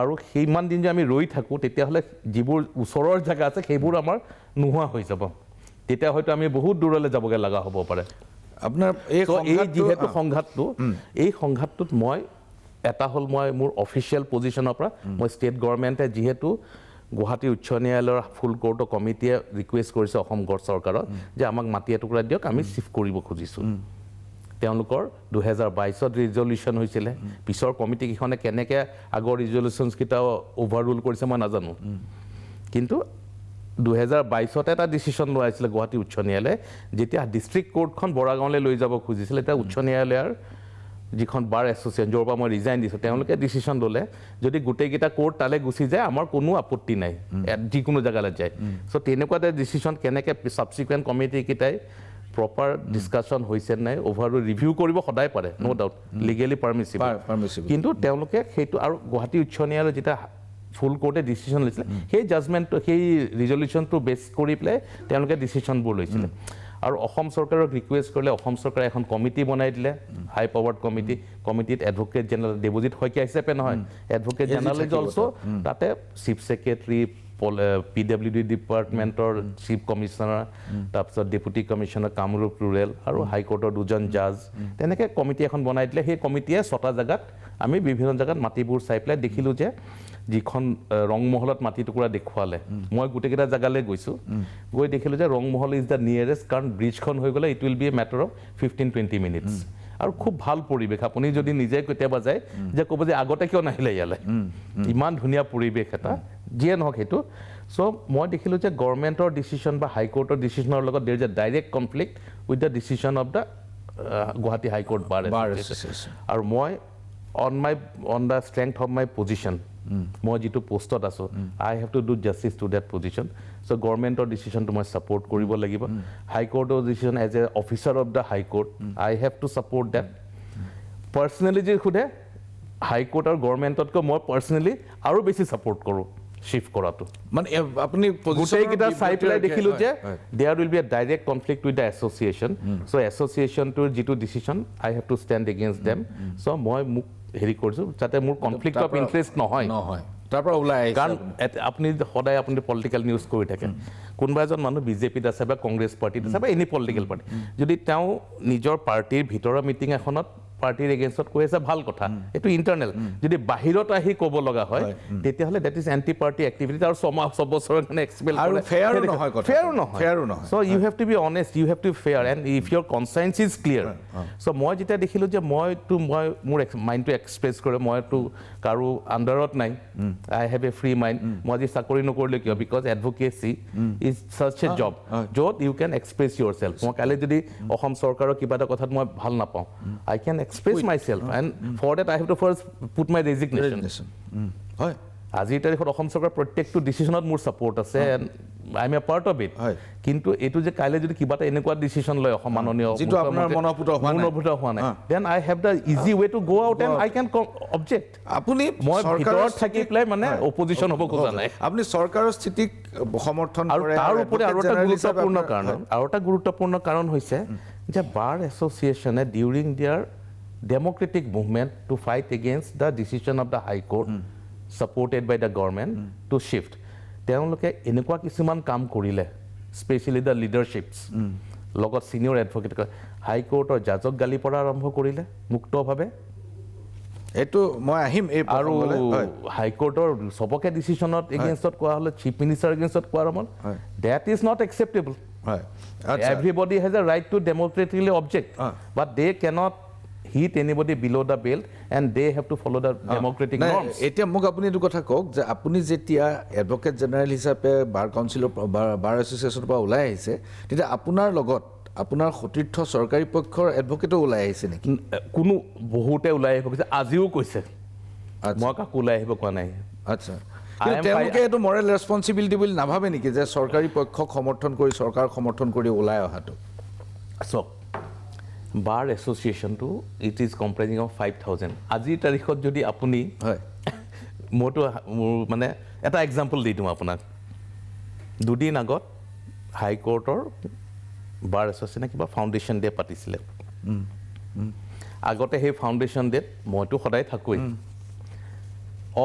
আৰু সিমান দিন যে আমি ৰৈ থাকোঁ, তেতিয়াহ'লে যিবোৰ ওচৰৰ জেগা আছে সেইবোৰ আমাৰ নোহোৱা হৈ যাব। তেতিয়া হয়তো আমি বহুত দূৰলৈ যাবগৈ লগা হ'ব পাৰে। আপোনাৰ এই যিহেতু সংঘাতটো, এই সংঘাতটোত মই এটা হ'ল, মই মোৰ অফিচিয়েল পজিশ্যনৰ পৰা মই ষ্টেট গভৰ্ণমেণ্টে যিহেতু গুৱাহাটী উচ্চ ন্যায়ালয়ৰ ফুল কোৰ্টৰ কমিটিয়ে ৰিকুৱেষ্ট কৰিছে অসম চৰকাৰক যে আমাক মাটি এটুকুৰা দিয়ক, আমি চিফ্ট কৰিব খুজিছোঁ। তেওঁলোকৰ 2022ত ৰিজলিউশ্যন হৈছিলে। পিছৰ কমিটিকেইখনে কেনেকৈ আগৰ ৰিজলিউশ্যনছকেইটা অভাৰৰুল কৰিছে মই নাজানো, কিন্তু 2022তে এটা ডিচিশ্যন লোৱা হৈছিলে গুৱাহাটী উচ্চ ন্যায়ালয়ে, যেতিয়া ডিষ্ট্ৰিক্ট কোৰ্টখন বৰাগাঁৱলৈ লৈ যাব খুজিছিলে। এতিয়া উচ্চ ন্যায়ালয়ৰ যিখন বাৰ এছ'চিয়েশ্যন, য'ৰ পৰা মই ৰিজাইন দিছোঁ, তেওঁলোকে ডিচিশ্যন ল'লে যদি গোটেইকেইটা কোৰ্ট তালৈ গুচি যায় আমাৰ কোনো আপত্তি নাই, যিকোনো জেগালৈ যায়। চ' তেনেকুৱা এটা ডিচিশ্যন কেনেকৈ ছাবচিকুৱেণ্ট কমিটিকেইটাই প্ৰপাৰ ডিছকাশ্যন হৈছে নাই, অভাৰঅল ৰিভিউ কৰিব সদায় পাৰে, ন' ডাউট, লিগেলি পাৰ্মিচিবল। কিন্তু তেওঁলোকে সেইটো, আৰু গুৱাহাটী উচ্চ ন্যায়ালয়ে যেতিয়া ফুল কোৰ্টে ডিচিশ্যন লৈছিলে, সেই জাজমেণ্টটো, সেই ৰিজলিউশ্যনটো বেছ কৰি পেলাই তেওঁলোকে ডিচিশ্যনবোৰ লৈছিলে। আৰু অসম চৰকাৰক ৰিকুৱেষ্ট কৰিলে অসম চৰকাৰে এখন কমিটি বনাই দিলে, হাই পাৱাৰ্ড কমিটি। কমিটিত এডভকেট জেনেৰেল দেৱজিৎ শইকীয়া হিচাপে নহয়, এডভকেট জেনেৰেল ইজ অলছ', তাতে চিফ ছেক্ৰেটাৰী, PWD ডিপাৰ্টমেণ্টৰ চিফ কমিশ্যনাৰ, তাৰপিছত ডেপুটি কমিশ্যনাৰ কামৰূপ ৰুৰেল, আৰু হাইকোৰ্টৰ 2জন জাজ, তেনেকৈ কমিটি এখন বনাই দিলে। সেই কমিটিয়ে 6টা জেগাত আমি বিভিন্ন জেগাত মাটিবোৰ চাই পেলাই দেখিলোঁ যে যিখন ৰংমহলত মাটি টুকুৰা দেখুৱালে, মই গোটেইকেইটা জেগালৈ গৈছোঁ, গৈ দেখিলোঁ যে ৰংমহল ইজ দ্য নিয়েৰেষ্ট, কাৰণ ব্ৰিজখন হৈ গ'লে it will be A matter of 15-20 minutes. আৰু খুব ভাল পৰিৱেশ, আপুনি যদি নিজে কেতিয়াবা যায় যে ক'ব যে আগতে কিয় নাহিলে ইয়ালৈ, ইমান ধুনীয়া পৰিৱেশ এটা, যিয়ে নহওক সেইটো। চ' মই দেখিলোঁ যে গভৰ্ণমেণ্টৰ ডিচিশ্যন বা হাইকোৰ্টৰ ডিচিশ্যনৰ লগত there is a direct conflict with the decision of the Guwahati high court bar association. আৰু মই on the strength of my position, মই যিটো পোষ্টত আছোঁ, I have to do justice to that position. So' গভৰ্ণমেণ্টৰ ডিচিশ্যনটো মই ছাপৰ্ট কৰিব লাগিব। হাইকোৰ্টৰ decision as a officer of the high court, I have to support that. Personally যদি সোধে, হাইকোৰ্ট আৰু গভৰ্ণমেণ্টতকৈ মই পাৰ্চনেলি আৰু বেছি ছাপৰ্ট কৰোঁ শ্বিফ্ট কৰাটো। মানে আপুনি গোটেইকেইটা চাই পেলাই দেখিলোঁ যে there will be a direct conflict with the association. So' এছ'চিয়েশ্যনটোৰ যিটো decision, I have to stand against them. So' মই মোক হেৰি কৰিছোঁ যাতে মোৰ কনফ্লিক্ট অফ ইণ্টাৰেষ্ট নহয়, তাৰ পৰা ওলাই আহিছে। কাৰণ আপুনি সদায় আপুনি পলিটিকেল নিউজ কৰি থাকে, কোনোবা এজন মানুহ বিজেপিত আছে বা কংগ্ৰেছ পাৰ্টিত আছে বা এনি পলিটিকেল পাৰ্টি, যদি তেওঁ নিজৰ পাৰ্টিৰ ভিতৰৰ মিটিং এখনত পাৰ্টিৰ এগেইনষ্টত কৈ আছে, ভাল কথা, এইটো ইণ্টাৰনেল। যদি বাহিৰত আহি ক'ব লগা হয়, তেতিয়াহ'লে that is anti party activity, আৰু 6 বছৰৰ কাৰণে এক্সপেল কৰে, ফেয়াৰো নহয়। So' you have to be honest, you have to fair, and if your conscience is clear. So' মই যেতিয়া দেখিলোঁ যে মই মোৰ মাইণ্ডটো এক্সপ্ৰেছ কৰে, মইতো কাৰো আণ্ডাৰত নাই, I have a free mind. মই আজি চাকৰি নকৰিলোঁ কিয়? Because advocacy is such a job য'ত you can express yourself. মই কাইলৈ যদি অসম চৰকাৰৰ কিবা এটা কথাত মই ভাল নাপাওঁ, I can express myself, and for that I have to first put my resignation. হয়, আজিৰ তাৰিখত অসম চৰকাৰৰ প্ৰত্যেকটো ডিচিশ্যনত মোৰ ছাপোৰ্ট আছে, and I am a part of it. কিন্তু এইটো যে কাইলৈ যদি কিবা এটা এনেকুৱা ডিচিশ্যন লয় অসম মাননীয় মনোভূত হোৱা নাই, then I have the easy way to go' out and I can object. আপুনি মই ভিতৰত থাকি পেলাই মানে অপজিশ্যন হ'ব খোজা নাই। আপুনি চৰকাৰৰ স্থিতিক সমৰ্থন কৰে। তাৰ ওপৰত আৰু এটা গুৰুত্বপূৰ্ণ কাৰণ হৈছে যে বাৰ এছ'চিয়েশ্যনে ডিউৰিং দিয়াৰ democratic movement to fight against the decision of the High Court supported by the government to shift. তেওঁলোকে এনেকুৱা কিছুমান কাম কৰিলে, স্পেচিয়েলি দ্য লিডাৰশ্বিপছ, লগত ছিনিয়ৰ এডভকেট, হাইকোৰ্টৰ জাজক গালি পৰা আৰম্ভ কৰিলে মুক্তভাৱে। এইটো মই আহিম এই আৰু হাইকোৰ্টৰ চবকে ডিচিশ্যনত এগেইনষ্টত কোৱা হ'লে, চিফ মিনিষ্টাৰ এগেইনষ্টত কোৱা হ'ল, that is not acceptable. Everybody has a right to democratically object, but they cannot hit anybody below the belt and they have to follow the democratic norms. এতিয়া মোক আপুনি এইটো কথা কওক যে আপুনি যেতিয়া এডভকেট জেনেৰেল হিচাপে বাৰ কাউন্সিলৰ বাৰ এছ'চিয়েশ্যনৰ পৰা ওলাই আহিছে, তেতিয়া আপোনাৰ লগত আপোনাৰ সতীৰ্থ চৰকাৰী পক্ষৰ এডভকেটো ওলাই আহিছে নেকি? কোনো বহুতে ওলাই আহিব কৈছে, আজিও কৈছে, মই কাকো ওলাই আহিব কোৱা নাই। আচ্ছা, তেওঁলোকে এইটো মৰেল ৰেছপঞ্চিবিলিটি বুলি নাভাবে নেকি যে চৰকাৰী পক্ষক সমৰ্থন কৰি, চৰকাৰক সমৰ্থন কৰি ওলাই অহাটো? চাওক, বাৰ এছ'চিয়েশ্যনটো ইট ইজ কম্প্ৰাইজিং অফ 5,000। আজিৰ তাৰিখত যদি আপুনি, মোৰ মানে এটা এক্সাম্পল দি দিওঁ আপোনাক। দুদিন আগত হাইকোৰ্টৰ বাৰ এছ'চিয়েশ্যনে কিবা ফাউণ্ডেশ্যন ডে পাতিছিলে। আগতে সেই ফাউণ্ডেশ্যন ডেত মইতো সদায় থাকোৱেই।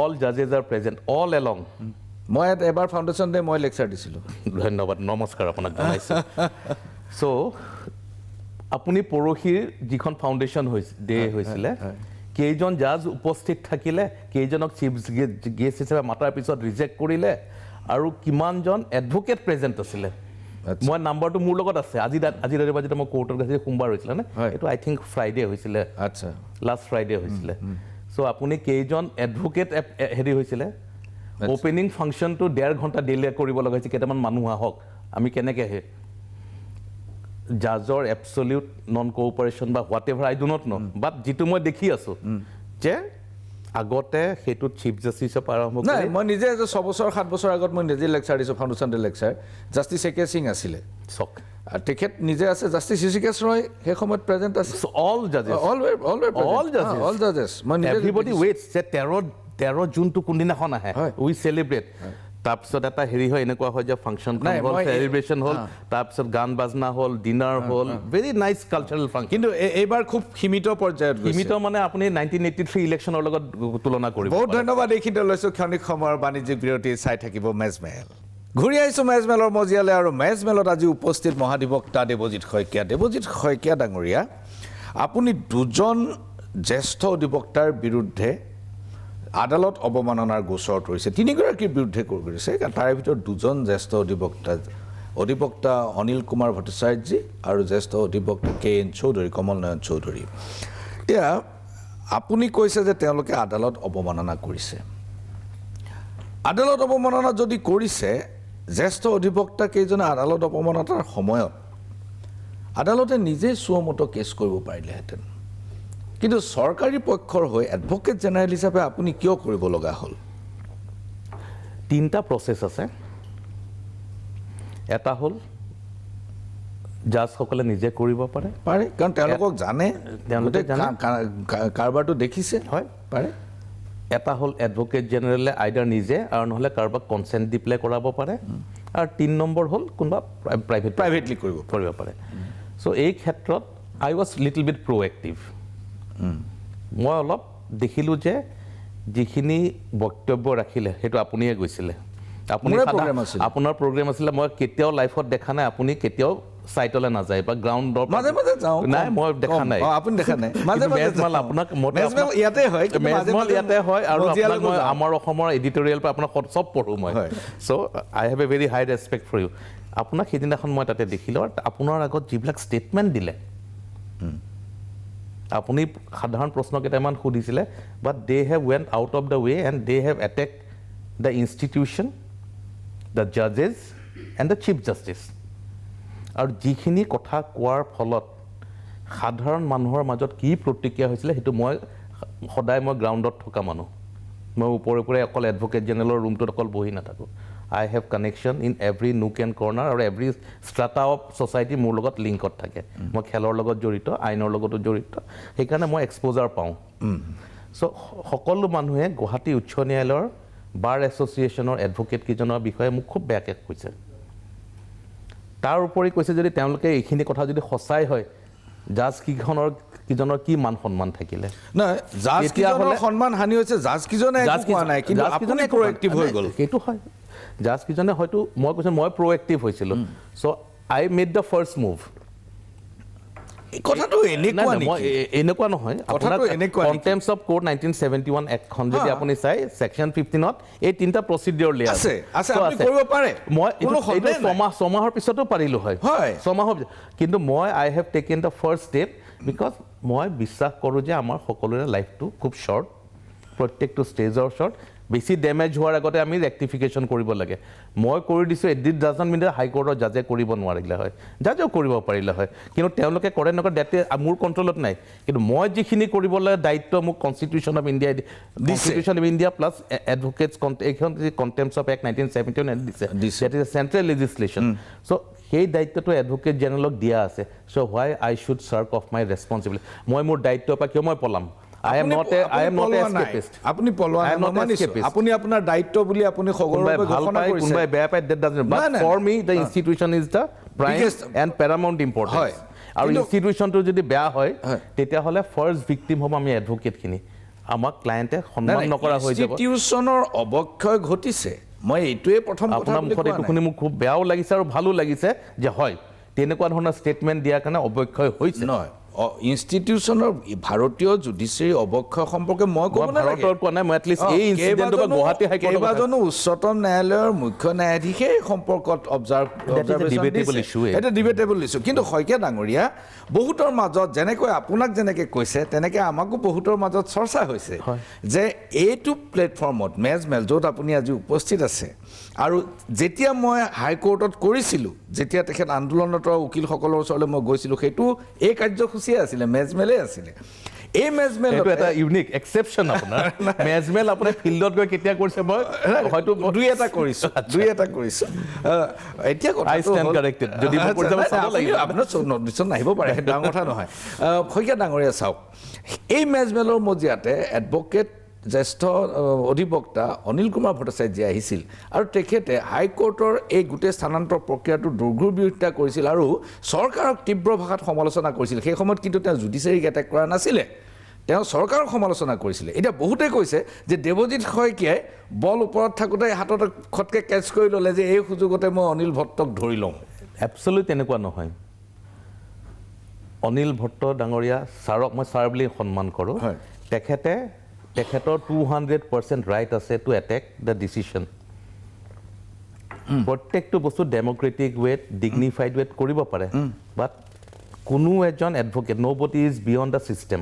অল জাজেছ আৰ প্ৰেজেণ্ট অল এলং। মই এবাৰ ফাউণ্ডেশ্যন ডে মই লেকচাৰ দিছিলোঁ। ধন্যবাদ, নমস্কাৰ আপোনাক জনাইছোঁ। চ' আপুনি পৰহিৰ যিখন ফাউণ্ডেশ্যন ডে হৈছিলে, কেইজন জাজ উপস্থিত থাকিলে, কেইজনক চিফ গেষ্ট হিচাপে মাতাৰ পিছত ৰিজেক্ট কৰিলে, আৰু কিমানজন এডভকেট প্ৰেজেণ্ট আছিলে। মই নাম্বাৰটো মোৰ লগত আছে। আজি ৰাতিপুৱা যেতিয়া মই কোৰ্টত গৈছিলোঁ, সোমবাৰ হৈছিলে নে, এইটো আই থিংক ফ্ৰাইডে হৈছিলে, আচ্ছা, লাষ্ট ফ্ৰাইডে হৈছিলে। চ' আপুনি কেইজন এডভকেট হেৰি হৈছিলে, অপেনিং ফাংচনটো 1.5 ঘণ্টা ডিলে কৰিব লগা হৈছে, কেইটামান মানুহ আহক, আমি কেনেকৈ জাজৰ এবছলিউট নন কোঅপাৰেশ্যন বা whatever I do not know', but যিটো মই দেখি আছোঁ যে আগতে সেইটোত চিফ জাষ্টিছৰ পৰা আৰম্ভ নাই, মই নিজে 6 বছৰ 7 বছৰ আগত মই নিজে লেকচাৰ দিছোঁ, ফাউণ্ডেশ্যন ডে লেকচাৰ। জাষ্টিছ এ কে সিং আছিলে, চক তেখেত নিজে আছে, জাষ্টিছ হৃষিকেশ ৰয় সেই সময়ত প্ৰেজেণ্ট আছে। All জাজেছ, all জাজেছ। মই নিজে এভৰিবডি ৱেইটছ যে 13 জুনটো কোনদিনাখন আহে, উই চেলিব্ৰেট। তাৰপিছত এটা হেৰি হয়, এনেকুৱা হয় যে ফাংচনখন হ'ল, চেলিব্ৰেশ্যন হ'ল, তাৰপিছত গান বাজনা হ'ল, ডিনাৰ হ'ল, ভেৰি নাইচ কালচাৰেল ফাংচন। কিন্তু এইবাৰ খুব সীমিত পৰ্যায়ত, সীমিত মানে আপুনি 1983 ইলেকশ্যনৰ লগত তুলনা কৰিব। বহুত ধন্যবাদ। এইখিনিতে লৈছোঁ ক্ষণিক সময়ৰ বাণিজ্যিক বিৰতি। চাই থাকিব মেজমেল। ঘূৰি আহিছোঁ মেজমেলৰ মজিয়ালৈ, আৰু মেজমেলত আজি উপস্থিত মহাধিবক্তা দেৱজিৎ শইকীয়া। দেৱজিৎ শইকীয়া ডাঙৰীয়া, আপুনি 2জন জ্যেষ্ঠ অধিবক্তাৰ বিৰুদ্ধে আদালত অৱমাননাৰ গোচৰ তৰিছে, 3গৰাকীৰ বিৰুদ্ধে কৰিছে। তাৰে ভিতৰত 2জন জ্যেষ্ঠ অধিবক্তা অনিল কুমাৰ ভট্টাচাৰ্যী আৰু জ্যেষ্ঠ অধিবক্তা KN চৌধুৰী, কমল নয়ন চৌধুৰী। এতিয়া আপুনি কৈছে যে তেওঁলোকে আদালত অৱমাননা কৰিছে। আদালত অৱমাননা যদি কৰিছে, জ্যেষ্ঠ অধিবক্তা কেইজনে আদালত অৱমাননাৰ সময়ত আদালতে নিজে সুমোটো কেছ কৰিব পাৰিলেহেঁতেন, কিন্তু চৰকাৰী পক্ষৰ হৈ এডভকেট জেনেৰেল হিচাপে আপুনি কিয় কৰিব লগা হ'ল? 3টা প্ৰচেছ আছে। এটা হ'ল জাজসকলে নিজে কৰিব পাৰে, কাৰণ তেওঁলোকক জানে, তেওঁলোকে কাৰবাৰটো দেখিছে, হয়, পাৰে। এটা হ'ল এডভকেট জেনেৰেলে আইডাৰ নিজে আৰু নহ'লে কাৰোবাক কনচেণ্ট দি পেলাই কৰাব পাৰে, আৰু 3 নম্বৰ হ'ল কোনোবা প্ৰাইভেটলি কৰিব পাৰে। চ' এই ক্ষেত্ৰত আই ৱাজ লিটল বিট প্ৰ'এক্টিভ। মই অলপ দেখিলোঁ যে যিখিনি বক্তব্য ৰাখিলে, সেইটো আপুনিয়ে গৈছিলে, আপোনাৰ প্ৰগ্ৰেম আছিলে। মই কেতিয়াও লাইফত দেখা নাই আপুনি কেতিয়াও চাইটলৈ নাযায় বা গ্ৰাউণ্ডৰ মাজে মাজে যাওঁ। নাই, মই দেখা নাই। আপুনি দেখা নাই? মেজমেল আপোনাক ইয়াতে হয়, ইয়াতে হয়, আৰু আমাৰ অসমৰ এডিটৰিয়েল পৰা আপোনাক চব পঢ়োঁ মই। So' I have a very high respect for you. আপোনাক সেইদিনাখন মই তাতে দেখিলোঁ, আৰু আপোনাৰ আগত যিবিলাক ষ্টেটমেণ্ট দিলে, আপুনি সাধাৰণ প্ৰশ্ন কেইটামান সুধিছিলে, but they have went out of the way and they have attack the institution, the জাজেছ এণ্ড দ্য চিফ জাষ্টিছ। আৰু যিখিনি কথা কোৱাৰ ফলত সাধাৰণ মানুহৰ মাজত কি প্ৰতিক্ৰিয়া হৈছিলে, সেইটো সদায় মই গ্ৰাউণ্ডত থকা মানুহ। মই ওপৰে অকল এডভকেট জেনেৰেলৰ ৰুমটোত অকল বহি নাথাকোঁ। I have connection in every nook and corner, আৰু এভৰি ষ্ট্ৰাটা অফ ছ'চাইটি মোৰ লগত লিংকত থাকে। মই খেলৰ লগত জড়িত, আইনৰ লগতো জড়িত, সেইকাৰণে মই এক্সপ'জাৰ পাওঁ। চ' সকলো মানুহে গুৱাহাটী উচ্চ ন্যায়ালয়ৰ বাৰ এছ'চিয়েশ্যনৰ এডভকেট কেইজনৰ বিষয়ে মোক খুব বেয়াকৈ কৈছে। তাৰ উপৰি কৈছে যদি তেওঁলোকে এইখিনি কথা যদি সঁচাই হয়, জাজ কিজনৰ কি মান সন্মান থাকিলে নহয় জাজ কিজনৰ সন্মান হানি হৈছে জাজ কিজনে একো কোৱা নাই কিন্তু আপুনি প্ৰএক্টিভ হৈ গ'ল সেইটো হয় জাজ কিজনে হয়তো মই কৈছোঁ মই প্ৰএক্টিভ হৈছিলোঁ চ' আই মেড দ্য ফাৰ্ষ্ট মুভ কথাটো এনেকুৱা নহয় আপোনাৰ কণ্টেম্পছ অফ কোৰ্ট 1971 এক্টখন যদি আপুনি চাই ছেকশ্যন 15ত এই তিনিটা প্ৰচিডিঅ'ৰ লিয়া আছে কৰিব পাৰে মই ছমাহৰ পিছতো পাৰিলোঁ হয় ছমাহৰ কিন্তু মই I have taken the first step because মই বিশ্বাস কৰোঁ যে আমাৰ সকলোৰে লাইফটো খুব শ্বৰ্ট প্ৰত্যেকটো ষ্টেজৰ শ্বৰ্ট বেছি ডেমেজ হোৱাৰ আগতে আমি ৰেক্টিফিকেশ্যন কৰিব লাগে মই কৰি দিছোঁ এডিট ডাজন্ট মিন হাইকোৰ্টৰ জাজে কৰিব নোৱাৰিলে হয় জাজেও কৰিব পাৰিলে হয় কিন্তু তেওঁলোকে কৰে নকৰে ডেট মোৰ কণ্ট্ৰলত নাই কিন্তু মই যিখিনি কৰিবলৈ দায়িত্ব মোক constitution of India plus advocates এইখন কণ্টেম্পছ অফ এক্ট 1971 দিছে that is a central legislation so' সেই দায়িত্বটো এডভকেট জেনেৰেলক দিয়া আছে so' why I should serve of my responsibility মই মোৰ দায়িত্বৰ পৰা কিয় মই পলাম I am not a escapist. আপুনি পলোৱা নাই মই মানিছো আপুনি আপোনাৰ দায়িত্ব বুলি আপুনি খগৰৰ ঘোষণা কৰিছে কোনবাই বেয়া পায় that doesn't but for me the institution is the prime and paramount importance হয় আৰু ইনষ্টিটিউচনটো যদি বেয়া হয় তেতিয়া হলে ফাৰ্ষ্ট ভিকটিম হ'ব আমি এডভকেট খিনি আমাক ক্লায়েন্টে সন্মান নকৰা হৈ যাব ইনষ্টিটিউচনৰ অৱক্ষয় ঘটিছে মই এইটোৱে প্ৰথম কথা আপোনাৰ মুখত এইটো শুনি মোক খুব বেয়াও লাগিছে আৰু ভালো লাগিছে যে হয় তেনেকুৱা ধৰণৰ ষ্টেটমেণ্ট দিয়াৰ কাৰণে অৱক্ষয় হৈছে নহয় ইনষ্টিটিউচনৰ ভাৰতীয় জুডিচিয়াৰী অৱক্ষয় সম্পৰ্কে মই ক'ব কেইবাজনো উচ্চতম ন্যায়ালয়ৰ মুখ্য ন্যায়াধীশে সম্পৰ্কত এটা ডিবেটেবল ইছ্যু কিন্তু শইকীয়া ডাঙৰীয়া বহুতৰ মাজত যেনেকৈ আপোনাক যেনেকৈ কৈছে তেনেকৈ আমাকো বহুতৰ মাজত চৰ্চা হৈছে যে এইটো প্লেটফৰ্মত মেজমেল য'ত আপুনি আজি উপস্থিত আছে আৰু যেতিয়া মই হাইকোৰ্টত কৰিছিলোঁ যেতিয়া তেখেত আন্দোলনৰত উকিলসকলৰ ওচৰলৈ মই গৈছিলোঁ সেইটো এই কাৰ্যসূচীয়ে আছিলে মেজমেলে আছিলে এই মেজমেল এটা ইউনিক এক্সেপশ্যন আপোনাৰ মেজমেল আপুনি ফিল্ডত গৈ কেতিয়া কৰিছে মই হয়তো দুই এটা কৰিছোঁ এতিয়া যদি আপোনাৰ নাহিব পাৰে ডাঙৰ কথা নহয় শইকীয়া ডাঙৰীয়া চাওক এই মেজমেলৰ মজিয়াতে এডভকেট জ্যেষ্ঠ অধিবক্তা অনিল কুমাৰ ভট্টাচাৰ্যই আহিছিল আৰু তেখেতে হাইকোৰ্টৰ এই গোটেই স্থানান্তৰ প্ৰক্ৰিয়াটো দুৰ্ঘৰ বিৰোধিতা কৰিছিল আৰু চৰকাৰক তীব্ৰ ভাষাত সমালোচনা কৰিছিল সেই সময়ত কিন্তু তেওঁ জুডিচিয়াৰীক এটেক কৰা নাছিলে তেওঁ চৰকাৰক সমালোচনা কৰিছিলে এতিয়া বহুতে কৈছে যে দেৱজিৎ শইকীয়াই বল ওপৰত থাকোঁতে হাতত খটকৈ কেচ কৰি ল'লে যে এই সুযোগতে মই অনিল ভট্টক ধৰি লওঁ এপচলিউট তেনেকুৱা নহয় অনিল ভট্ট ডাঙৰীয়া ছাৰক মই ছাৰ বুলি সন্মান কৰোঁ তেখেতৰ 200% ৰাইট আছে টু এটেক দ্য ডিচিশ্যন প্ৰত্যেকটো বস্তু ডেম'ক্ৰেটিক ৱেত ডিগনিফাইড ৱেত কৰিব পাৰে বাট কোনো এজন advocate nobody is beyond the system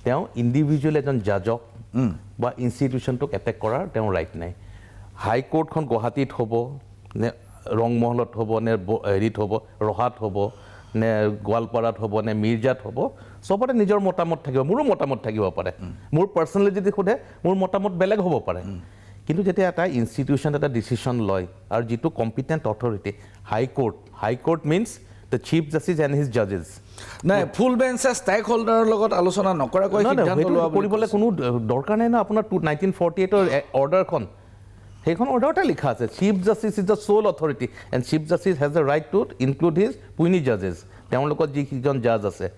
তেওঁ ইণ্ডিভিজুৱেল এজন জাজক বা ইনষ্টিটিউশ্যনটোক এটেক কৰাৰ তেওঁৰ ৰাইট নাই হাইকোৰ্টখন গুৱাহাটীত হ'ব নে ৰংমহলত হ'ব নে হেৰিত হ'ব ৰহাত হ'ব নে গোৱালপাৰাত হ'ব নে মিৰ্জাত হ'ব চবতে নিজৰ মতামত থাকিব মোৰো মতামত থাকিব পাৰে মোৰ পাৰ্চনেলি যদি সোধে মোৰ মতামত বেলেগ হ'ব পাৰে কিন্তু যেতিয়া এটা ইনষ্টিটিউশ্যন এটা ডিচিশ্যন লয় আৰু যিটো competent authority high court means the chief justice and his জাজেছ নাই ফুল বেঞ্চে ষ্টেক হোল্ডাৰৰ লগত আলোচনা নকৰাকৈ কৰিবলৈ কোনো দৰকাৰ নাই ন আপোনাৰ 1948ৰ অৰ্ডাৰখন সেইখন অৰ্ডাৰতে লিখা আছে chief justice is the sole authority and chief justice has the right to include his puisne জাজেছ তেওঁৰ লগত যিকেইজন জাজ আছে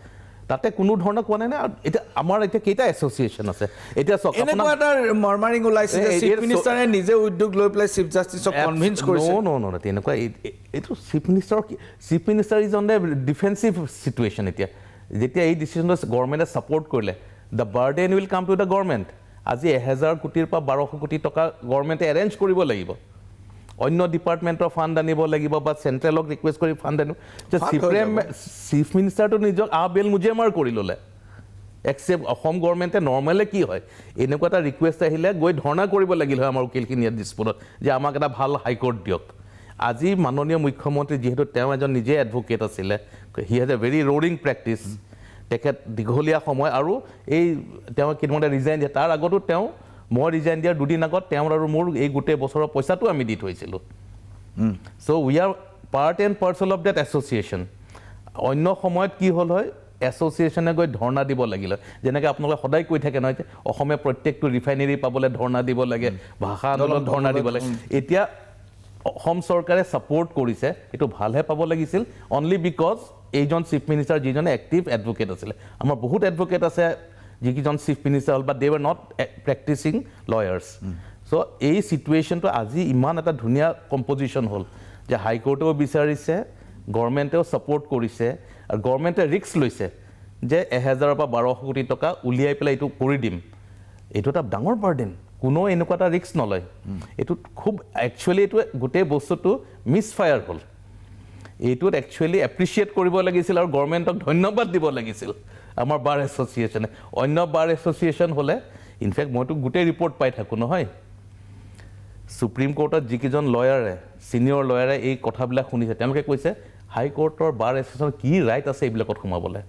তাতে কোনো ধৰণৰ কোৱা নাই না এতিয়া আমাৰ এতিয়া কেইটা এছ'চিয়েশ্যন আছে এতিয়া চাওক এনেকুৱা এটা মৰ্মাৰিং ওলাইছে যে চিফ মিনিষ্টাৰে নিজে উদ্যোগ লৈ পেলাই চিফ জাষ্টিছক কনভিন্স কৰিছে ন তেনেকুৱা এইটো chief minister is on the defensive situation এতিয়া যেতিয়া এই ডিচিশ্যনটো গভৰ্ণমেণ্টে ছাপৰ্ট কৰিলে the burden will come to the government আজি 1000 কোটিৰ পৰা 1200 কোটি টকা গভৰ্ণমেণ্টে এৰেঞ্জ কৰিব লাগিব অন্য ডিপাৰ্টমেণ্টৰ ফাণ্ড আনিব লাগিব বা চেণ্ট্ৰেলক ৰিকুৱেষ্ট কৰি ফাণ্ড আনিব চিফ মিনিষ্টাৰটো নিজক বেল মুজেমাৰ কৰি ল'লে এক্সেপ্ট অসম গভৰ্ণমেণ্টে নৰ্মেলে কি হয় এনেকুৱা এটা ৰিকুৱেষ্ট আহিলে গৈ ধৰ্ণা কৰিব লাগিল হয় আমাৰ উকিলখিনি ইয়াত দিছপুৰত যে আমাক এটা ভাল হাইকোৰ্ট দিয়ক আজি মাননীয় মুখ্যমন্ত্ৰী যিহেতু তেওঁ এজন নিজে এডভকেট আছিলে he has a very roaring practice তেখেত দীঘলীয়া সময় আৰু এই তেওঁ কেইদিনমানতে ৰিজাইন দিয়ে তাৰ আগতো মই ৰিজাইন দিয়াৰ দুদিন আগত তেওঁৰ আৰু মোৰ এই গোটেই বছৰৰ পইচাটো আমি দি থৈছিলোঁ so' we are part and parcel of that association অন্য সময়ত কি হ'ল হয় এছ'চিয়েশ্যনে গৈ ধৰ্ণা দিব লাগিলে যেনেকৈ আপোনালোকে সদায় কৈ থাকে নহয় যে অসমে প্ৰত্যেকটো ৰিফাইনেৰী পাবলৈ ধৰ্ণা দিব লাগে ভাষা আন্দোলনত ধৰ্ণা দিব লাগে এতিয়া অসম চৰকাৰে ছাপৰ্ট কৰিছে এইটো ভালহে পাব লাগিছিল অনলি বিকজ এইজন চিফ মিনিষ্টাৰ যিজনে এক্টিভ এডভোকেট আছিলে আমাৰ বহুত এডভোকেট আছে যিকেইজন চিফ মিনিষ্টাৰ হ'ল but they were not practicing lawyers so' এই চিটুৱেশ্যনটো আজি ইমান এটা ধুনীয়া কম্পজিশ্যন হ'ল যে হাইকোৰ্টেও বিচাৰিছে গভৰ্ণমেণ্টেও ছাপৰ্ট কৰিছে আৰু গভৰ্ণমেণ্টে ৰিস্ক লৈছে যে 1000 পৰা 1200 কোটি টকা উলিয়াই পেলাই এইটো কৰি দিম এইটো এটা ডাঙৰ বাৰ্ডেন কোনো এনেকুৱা এটা ৰিস্ক নলয় এইটো খুব একচুৱেলি এইটো গোটেই বস্তুটো মিছফায়াৰ হ'ল এইটোত একচুৱেলি এপ্ৰিচিয়েট কৰিব লাগিছিল আৰু গভৰ্ণমেণ্টক ধন্যবাদ দিব লাগিছিল আমাৰ বাৰ এছ'চিয়েশ্যনে অন্য বাৰ এছ'চিয়েশ্যন হ'লে ইনফেক্ট মইতো গোটেই ৰিপৰ্ট পাই থাকোঁ নহয় সুপ্ৰিম কোৰ্টত যিকেইজন লয়াৰে ছিনিয়ৰ লয়াৰে এই কথাবিলাক শুনিছে তেওঁলোকে কৈছে হাইকোৰ্টৰ বাৰ এছ'চিয়েশ্যনৰ কি ৰাইট আছে এইবিলাকত সোমাবলৈ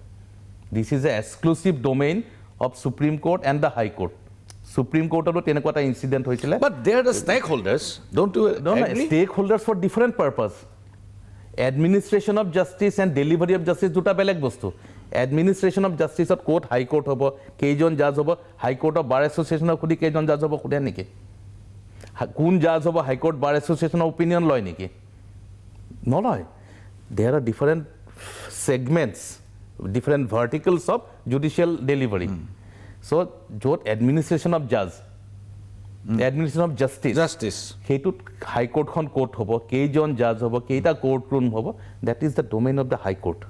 this is a exclusive domain of supreme court and the high court supreme কোৰ্টতো তেনেকুৱা এটা ইনচিডেণ্ট হৈছিলে but they are the stakeholders don't you agree stakeholders for different purpose administration of justice and delivery of justice দুটা বেলেগ বস্তু administration of জাষ্টিছত ক'ত high court হ'ব কেইজন জাজ হ'ব হাইকোৰ্টৰ বাৰ এছ'চিয়েশ্যনক সুধি কেইজন জাজ হ'ব সোধে নেকি কোন জাজ হ'ব হাইকোৰ্ট বাৰ এছ'চিয়েশ্যনৰ অপিনিয়ন লয় নেকি নলয় there are different segments different verticals of judicial delivery so' য'ত এডমিনিষ্ট্ৰেশ্যন অফ জাজ এডমিনিষ্ট্ৰেশ্যন অফ জাষ্টিছ সেইটোত হাইকোৰ্টখন ক'ত হ'ব কেইজন জাজ হ'ব কেইটা কোৰ্ট ৰুম হ'ব that is the domain of the high court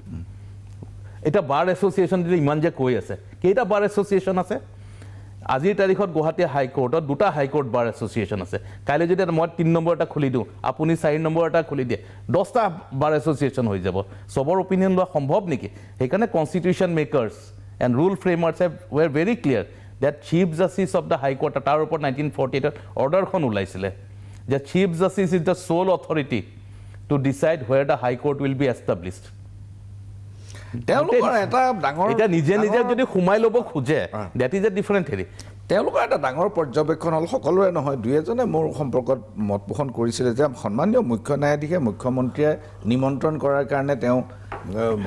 এতিয়া বাৰ এছ'চিয়েশ্যন যদি ইমান যে কৈ আছে কেইটা বাৰ এছ'চিয়েশ্যন আছে আজিৰ তাৰিখত গুৱাহাটী হাইকোৰ্টত দুটা হাইকোৰ্ট বাৰ এছ'চিয়েশ্যন আছে কাইলৈ যদি মই 3 নম্বৰ এটা খুলি দিওঁ আপুনি 4 নম্বৰ এটা খুলি দিয়ে 10টা বাৰ এছ'চিয়েশ্যন হৈ যাব চবৰ অপিনিয়ন লোৱা সম্ভৱ নেকি সেইকাৰণে constitution makers and rule framers have were very clear that chief justice of the high court তাৰ ওপৰত 1948 অৰ্ডাৰখন ওলাইছিলে যে chief justice is the sole authority to decide where the high court will be established তেওঁলোকৰ এটা ডাঙৰ এতিয়া নিজে নিজে যদি সোমাই ল'ব খোজে ডেট ইজ এ ডিফাৰেণ্ট হেৰি তেওঁলোকৰ এটা ডাঙৰ পৰ্যবেক্ষণ হ'ল সকলোৰে নহয় দুই এজনে মোৰ সম্পৰ্কত মত পোষণ কৰিছিলে যে সন্মানীয় মুখ্য ন্যায়াধীশে মুখ্যমন্ত্ৰীয়ে নিমন্ত্ৰণ কৰাৰ কাৰণে তেওঁ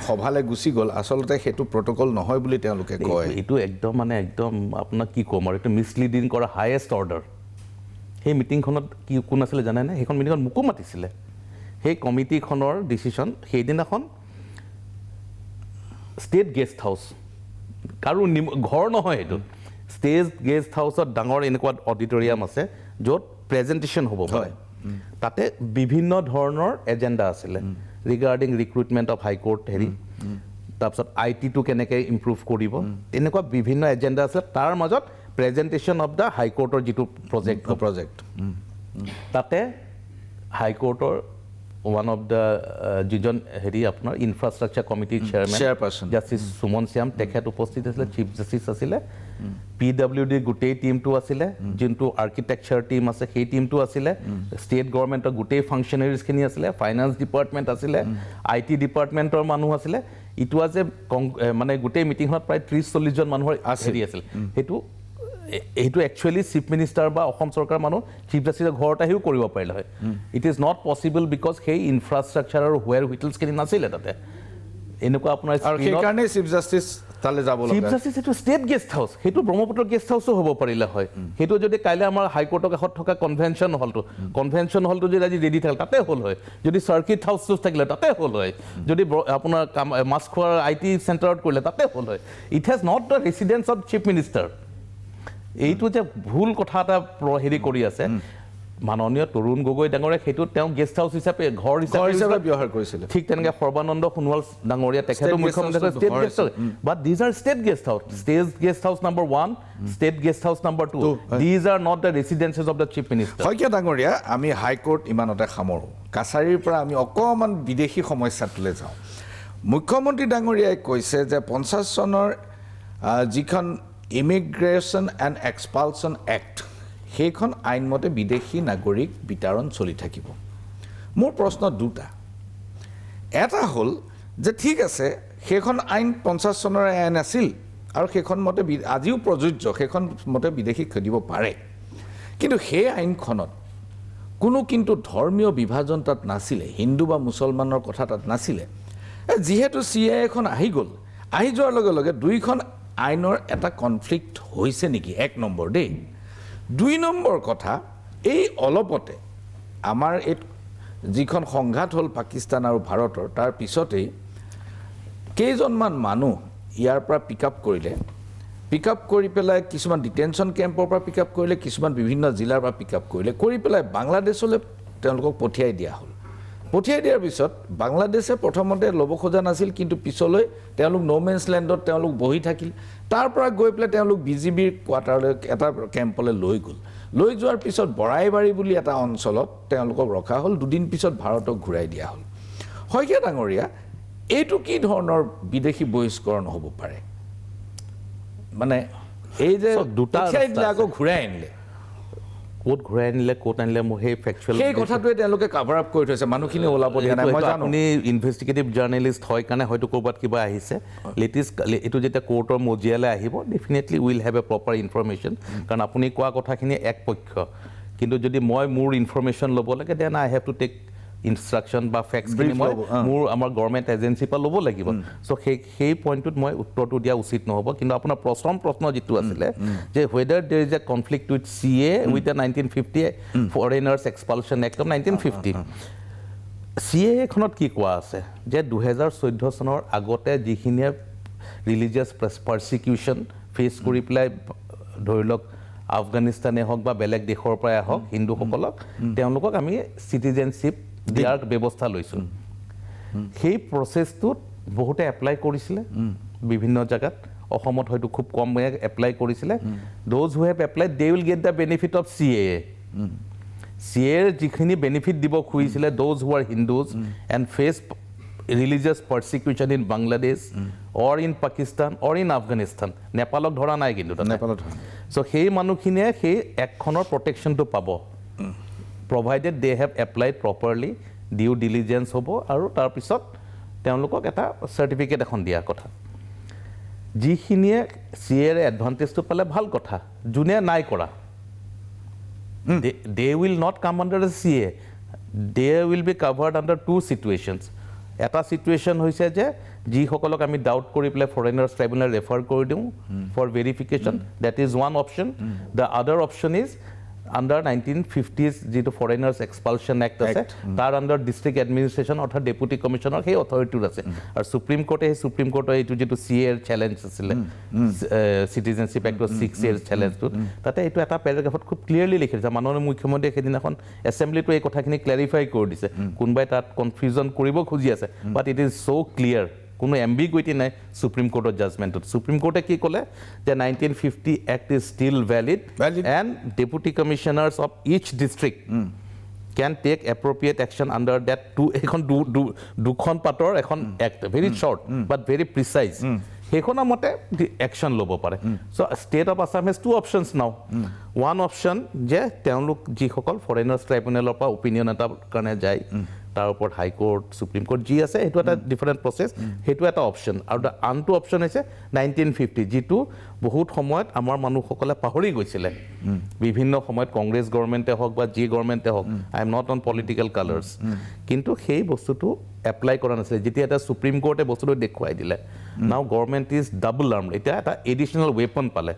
সভালৈ গুচি গ'ল আচলতে সেইটো প্ৰট'কল নহয় বুলি তেওঁলোকে কয় এইটো একদম মানে একদম আপোনাক কি ক'ম আৰু এইটো মিছলিডিং কৰা হায়েষ্ট অৰ্ডাৰ সেই মিটিংখনত কি কোন আছিলে জানেনে সেইখন মিটিঙত মোকো মাতিছিলে সেই কমিটিখনৰ ডিচিশ্যন সেইদিনাখন ষ্টেট গেষ্ট হাউচ কাৰো ঘৰ নহয় এইটো ষ্টেট গেষ্ট হাউচত ডাঙৰ এনেকুৱা অডিটৰিয়াম আছে য'ত প্ৰেজেণ্টেশ্যন হ'ব পাৰে তাতে বিভিন্ন ধৰণৰ এজেণ্ডা আছিলে ৰিগাৰ্ডিং ৰিক্ৰুটমেণ্ট অফ হাইকোৰ্ট হেৰি তাৰপিছত IT-টো কেনেকৈ ইম্প্ৰুভ কৰিব তেনেকুৱা বিভিন্ন এজেণ্ডা আছে তাৰ মাজত প্ৰেজেণ্টেশ্যন অফ দ্য হাইকোৰ্টৰ যিটো প্ৰজেক্ট তাতে হাইকোৰ্টৰ ওৱান অফ দ্য যিজন হেৰি আপোনাৰ ইনফ্ৰাষ্ট্ৰাকচাৰ কমিটিৰ চেয়াৰপাৰ্চন জাষ্টিছ সুমন শ্যাম তেখেত উপস্থিত আছিলে চিফ জাষ্টিছ আছিলে PWD গোটেই টিমটো আছিলে যোনটো আৰ্কিটেকচাৰ টিম আছে সেই টিমটো আছিলে ষ্টেট গভৰ্ণমেণ্টৰ গোটেই ফাংচনাৰিজখিনি আছিলে ফাইনেন্স ডিপাৰ্টমেণ্ট আছিলে IT ডিপাৰ্টমেণ্টৰ মানুহ আছিলে ইট ৱাজ এ মানে গোটেই মিটিংখনত প্ৰায় 30-40 জন মানুহৰ হেৰি আছিল সেইটো একচুৱেলি চিফ মিনিষ্টাৰ বা অসম চৰকাৰৰ মানুহ চিফ জাষ্টিছৰ ঘৰত আহিও কৰিব পাৰিলে হয় it is not possible because সেই ইনফ্ৰাষ্ট্ৰাকচাৰ আৰু হুৱেৰ হুইটেলছখিনি নাছিলে তাতে এনেকুৱা আপোনাৰ সেইকাৰণে চিফ জাষ্টিছ তালৈ যাব চিফ জাষ্টিছ সেইটো ষ্টেট গেষ্ট হাউচ সেইটো ব্ৰহ্মপুত্ৰ গেষ্ট হাউচো হ'ব পাৰিলে হয় সেইটো যদি কাইলৈ আমাৰ হাইকোৰ্টৰ কাষত থকা কনভেনশ্যন হলটো যদি আজি ৰেডি থাকে তাতে হ'ল হয় যদি চাৰ্কিট হাউচটো থাকিলে তাতে হ'ল হয় যদি আপোনাৰ মাছখোৱাৰ IT চেণ্টাৰত কৰিলে তাতে হ'ল হয় it has not the residence of chief minister এইটো যে ভুল কথা এটা হেৰি কৰি আছে মাননীয় তৰুণ গগৈ ডাঙৰীয়া সেইটো তেওঁ গেষ্ট হাউচ হিচাপে ঘৰ হিচাপে ব্যৱহাৰ কৰিছিলে ঠিক তেনেকৈ সৰ্বানন্দ সোণোৱাল ডাঙৰীয়া তেখেতো মুখ্যমন্ত্ৰী state guest house but these are state guest house number 1 state guest house number 2 these are not the residences of the chief minister Saikia ডাঙৰীয়া আমি হাইকোৰ্ট ইমানতে সামৰোঁ কাছাৰীৰ পৰা আমি অকণমান বিদেশী সমস্যাটোলৈ যাওঁ মুখ্যমন্ত্ৰী ডাঙৰীয়াই কৈছে যে 50 চনৰ যিখন ইমিগ্ৰেশ্যন এণ্ড এক্সপালশ্যন এক্ট সেইখন আইনমতে বিদেশী নাগৰিক বিতৰণ চলি থাকিব মোৰ প্ৰশ্ন দুটা এটা হ'ল যে ঠিক আছে সেইখন আইন 50 চনৰ আইন আছিল আৰু সেইখন মতে আজিও প্ৰযোজ্য সেইখন মতে বিদেশী খেদিব পাৰে কিন্তু সেই আইনখনত কোনো কিন্তু ধৰ্মীয় বিভাজন তাত নাছিলে হিন্দু বা মুছলমানৰ কথা তাত নাছিলে যিহেতু CAA এখন আহি গ'ল আহি যোৱাৰ লগে লগে দুইখন আইনৰ এটা কনফ্লিক্ট হৈছে নেকি 1 নম্বৰ দেই 2 নম্বৰ কথা এই অলপতে আমাৰ এই যিখন সংঘাত হ'ল পাকিস্তান আৰু ভাৰতৰ তাৰ পিছতেই কেইজনমান মানুহ ইয়াৰ পৰা পিক আপ কৰিলে, পিক আপ কৰি পেলাই কিছুমান ডিটেনশ্যন কেম্পৰ পৰা পিক আপ কৰিলে, কিছুমান বিভিন্ন জিলাৰ পৰা পিক আপ কৰিলে, কৰি পেলাই বাংলাদেশলৈ তেওঁলোকক পঠিয়াই দিয়া হ'ল। পঠিয়াই দিয়াৰ পিছত বাংলাদেশে প্ৰথমতে ল'ব খোজা নাছিল, কিন্তু পিছলৈ তেওঁলোক ন'মেন্স লেণ্ডত তেওঁলোক বহি থাকিল। তাৰ পৰা গৈ পেলাই তেওঁলোক BGBৰ কোৱাৰ্টাৰলৈ এটা কেম্পলৈ লৈ গ'ল। লৈ যোৱাৰ পিছত বৰাইবাৰী বুলি এটা অঞ্চলত তেওঁলোকক ৰখা হ'ল। দুদিন পিছত ভাৰতক ঘূৰাই দিয়া হ'ল। শইকীয়া ডাঙৰীয়া, এইটো কি ধৰণৰ বিদেশী বহিষ্কৰণ হ'ব পাৰে? মানে এই যে পঠিয়াই দিলে আকৌ ঘূৰাই আনিলে, ক'ত ঘূৰাই আনিলে ক'ত আনিলে মোৰ সেই ফেকচুৱেল সেই কথাটোৱে তেওঁলোকে কাভাৰ আপ কৰি থৈছে, মানুহখিনি ওলাব দিয়া নাই। মই জানো আপুনি ইনভেষ্টিগেটিভ জাৰ্নেলিষ্ট হয় কাৰণে হয়তো ক'ৰবাত কিবা আহিছে। লেটেষ্ট এইটো যেতিয়া কোৰ্টৰ মজিয়ালৈ আহিব, definitely will have a proper information. কাৰণ আপুনি কোৱা কথাখিনি এক পক্ষ, কিন্তু যদি মই মোৰ ইনফৰমেশ্যন ল'ব লাগে, then I have to take instruction বা ফেক্টছখিনি মই মোৰ আমাৰ গভৰ্ণমেণ্ট এজেঞ্চিৰ পৰা ল'ব লাগিব। চ' সেই পইণ্টটোত মই উত্তৰটো দিয়া উচিত নহ'ব। কিন্তু আপোনাৰ প্ৰশ্ন যিটো আছিলে যে ৱেডাৰ দেৰ is A conflict with CA with the 1950 foreigners expulsion act of 1950। CA এখনত কি কোৱা আছে যে 2014 চনৰ আগতে যিখিনিয়ে ৰিলিজিয়াছ পাৰ্চিকিউশ্যন ফেচ কৰি পেলাই, ধৰি লওক আফগানিস্তানে হওক বা বেলেগ দেশৰ পৰাই হওক হিন্দুসকলক, তেওঁলোকক আমি চিটিজেনশ্বিপ দিয়াৰ ব্যৱস্থা লৈছোঁ। সেই প্ৰচেছটোত বহুতে এপ্লাই কৰিছিলে বিভিন্ন জেগাত। অসমত হয়তো খুব কম এপ্লাই কৰিছিলে। Those who have applied they will get the benefit of CA। CAৰ যিখিনি বেনিফিট দিব খুজিছিলে, those who are Hindus and face religious persecution in Bangladesh or in Pakistan or in Afghanistan, নেপালক ধৰা নাই কিন্তু নেপালত। চ' সেই মানুহখিনিয়ে সেই এক্টখনৰ প্ৰটেকশ্যনটো পাব, provided they have applied properly, due diligence হ'ব, আৰু তাৰপিছত তেওঁলোকক এটা চাৰ্টিফিকেট এখন দিয়াৰ কথা। যিখিনিয়ে CAৰ এডভান্টেজটো পালে ভাল কথা, যোনে নাই কৰা they will not come under the CA, De will B covered under 2 চিটুৱেশ্যনছ। এটা চিটুৱেশ্যন হৈছে যে যিসকলক আমি ডাউট কৰি পেলাই ফৰেইনাৰ্ছ ট্ৰাইব্যুনেল ৰেফাৰ কৰি দিওঁ for verification, that is one option. The other option is under 1950s যিটো ফৰেইনাৰ্ছ এক্সপালশ্যন এক্ট আছে, তাৰ আণ্ডাৰ ডিষ্ট্ৰিক্ট এডমিনিষ্ট্ৰেশ্যন অৰ্থাৎ ডেপুটি কমিশ্যনাৰ সেই অথৰিটিটোত আছে। আৰু সুপ্ৰিম কোৰ্টৰ এইটো যিটো CAৰ চেলেঞ্জ আছিলে, চিটিজেনশ্বিপ এক্টৰ 6A চেলেঞ্জটোত, তাতে এইটো এটা পেৰাগ্ৰাফত খুব ক্লিয়াৰলি লিখি দিছে। মাননীয় মুখ্যমন্ত্ৰীয়ে সেইদিনাখন এছেম্বলিটো এই কথাখিনি ক্লেৰিফাই কৰি দিছে। কোনোবাই তাত কনফিউজন কৰিব খুজি আছে, but it is so' clear, কোনো এম্বিগুইটি নাই সুপ্ৰিম কোৰ্টৰ জাজমেণ্টত। সুপ্ৰিম কোৰ্টে কি ক'লে যে 1950 act is still valid and deputy commissioners of each district can take appropriate action under that too. এইখন দুখন পাতৰ এখন act, very short but very precise. সেইখনৰ মতে একশ্যন ল'ব পাৰে। So' state of Assam has 2 options now. One option যে তেওঁলোক যিসকল ফৰেইনাৰ্ছ ট্ৰাইব্যুনেলৰ পৰা অপিনিয়ন এটাৰ কাৰণে যায়, তাৰ ওপৰত হাইকোৰ্ট সুপ্ৰিম কোৰ্ট যি আছে, সেইটো এটা ডিফাৰেণ্ট প্ৰচেছ, সেইটো এটা অপশ্যন। আৰু আনটো অপশ্যন হৈছে 1950, যিটো বহুত সময়ত আমাৰ মানুহসকলে পাহৰি গৈছিলে। বিভিন্ন সময়ত কংগ্ৰেছ গভৰ্ণমেণ্টে হওক বা যি গভৰ্ণমেণ্টে হওক, I am not on political colours, কিন্তু সেই বস্তুটো এপ্লাই কৰা নাছিলে। যেতিয়া এটা সুপ্ৰিম কোৰ্টে বস্তুটো দেখুৱাই দিলে, নাও গভৰ্ণমেণ্ট ইজ ডাবল আৰ্মড, এতিয়া এটা এডিশ্যনেল ৱেপন পালে।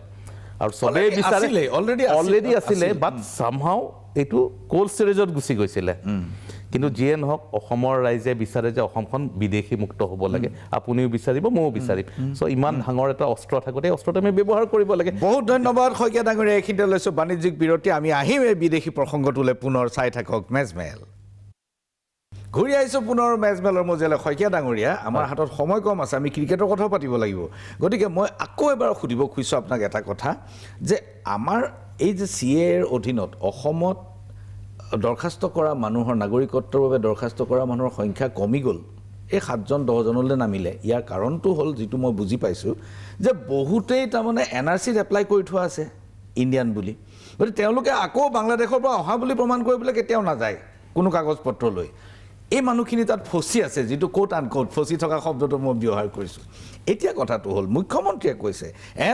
আৰু চবেই বিচাৰে অলৰেডি আছিলে, বাট চামহাও এইটো কোল্ড ষ্টোৰেজত গুচি গৈছিলে। কিন্তু যিয়ে নহওক, অসমৰ ৰাইজে বিচাৰে যে অসমখন বিদেশী মুক্ত হ'ব লাগে। আপুনিও বিচাৰিব, ময়ো বিচাৰিম। চ' ইমান ডাঙৰ এটা অস্ত্ৰ থাকোঁতে এই অস্ত্ৰটো আমি ব্যৱহাৰ কৰিব লাগে। বহুত ধন্যবাদ শইকীয়া ডাঙৰীয়া। এইখিনিতে লৈছোঁ বাণিজ্যিক বিৰতি। আমি আহিম এই বিদেশী প্ৰসংগটোলৈ পুনৰ। চাই থাকক মেজমেল। ঘূৰি আহিছোঁ পুনৰ মেজমেলৰ মজিয়ালৈ। শইকীয়া ডাঙৰীয়া, আমাৰ হাতত সময় কম আছে, আমি ক্ৰিকেটৰ কথাও পাতিব লাগিব। গতিকে মই আকৌ এবাৰ সুধিব খুজিছোঁ আপোনাক এটা কথা, যে আমাৰ এই যে CAৰ অধীনত অসমত দৰখাস্ত কৰা মানুহৰ, নাগৰিকত্বৰ বাবে দৰখাস্ত কৰা মানুহৰ সংখ্যা কমি গ'ল, এই 7জন 10জনলৈ নামিলে। ইয়াৰ কাৰণটো হ'ল, যিটো মই বুজি পাইছোঁ, যে বহুতেই তাৰমানে NRCত এপ্লাই কৰি থোৱা আছে ইণ্ডিয়ান বুলি। গতিকে তেওঁলোকে আকৌ বাংলাদেশৰ পৰা অহা বুলি প্ৰমাণ কৰিবলৈ কেতিয়াও নাযায় কোনো কাগজ পত্ৰ লৈ। এই মানুহখিনি তাত ফচি আছে, যিটো কোট আন কোট ফচি থকা শব্দটো মই ব্যৱহাৰ কৰিছোঁ। এতিয়া কথাটো হ'ল, মুখ্যমন্ত্ৰীয়ে কৈছে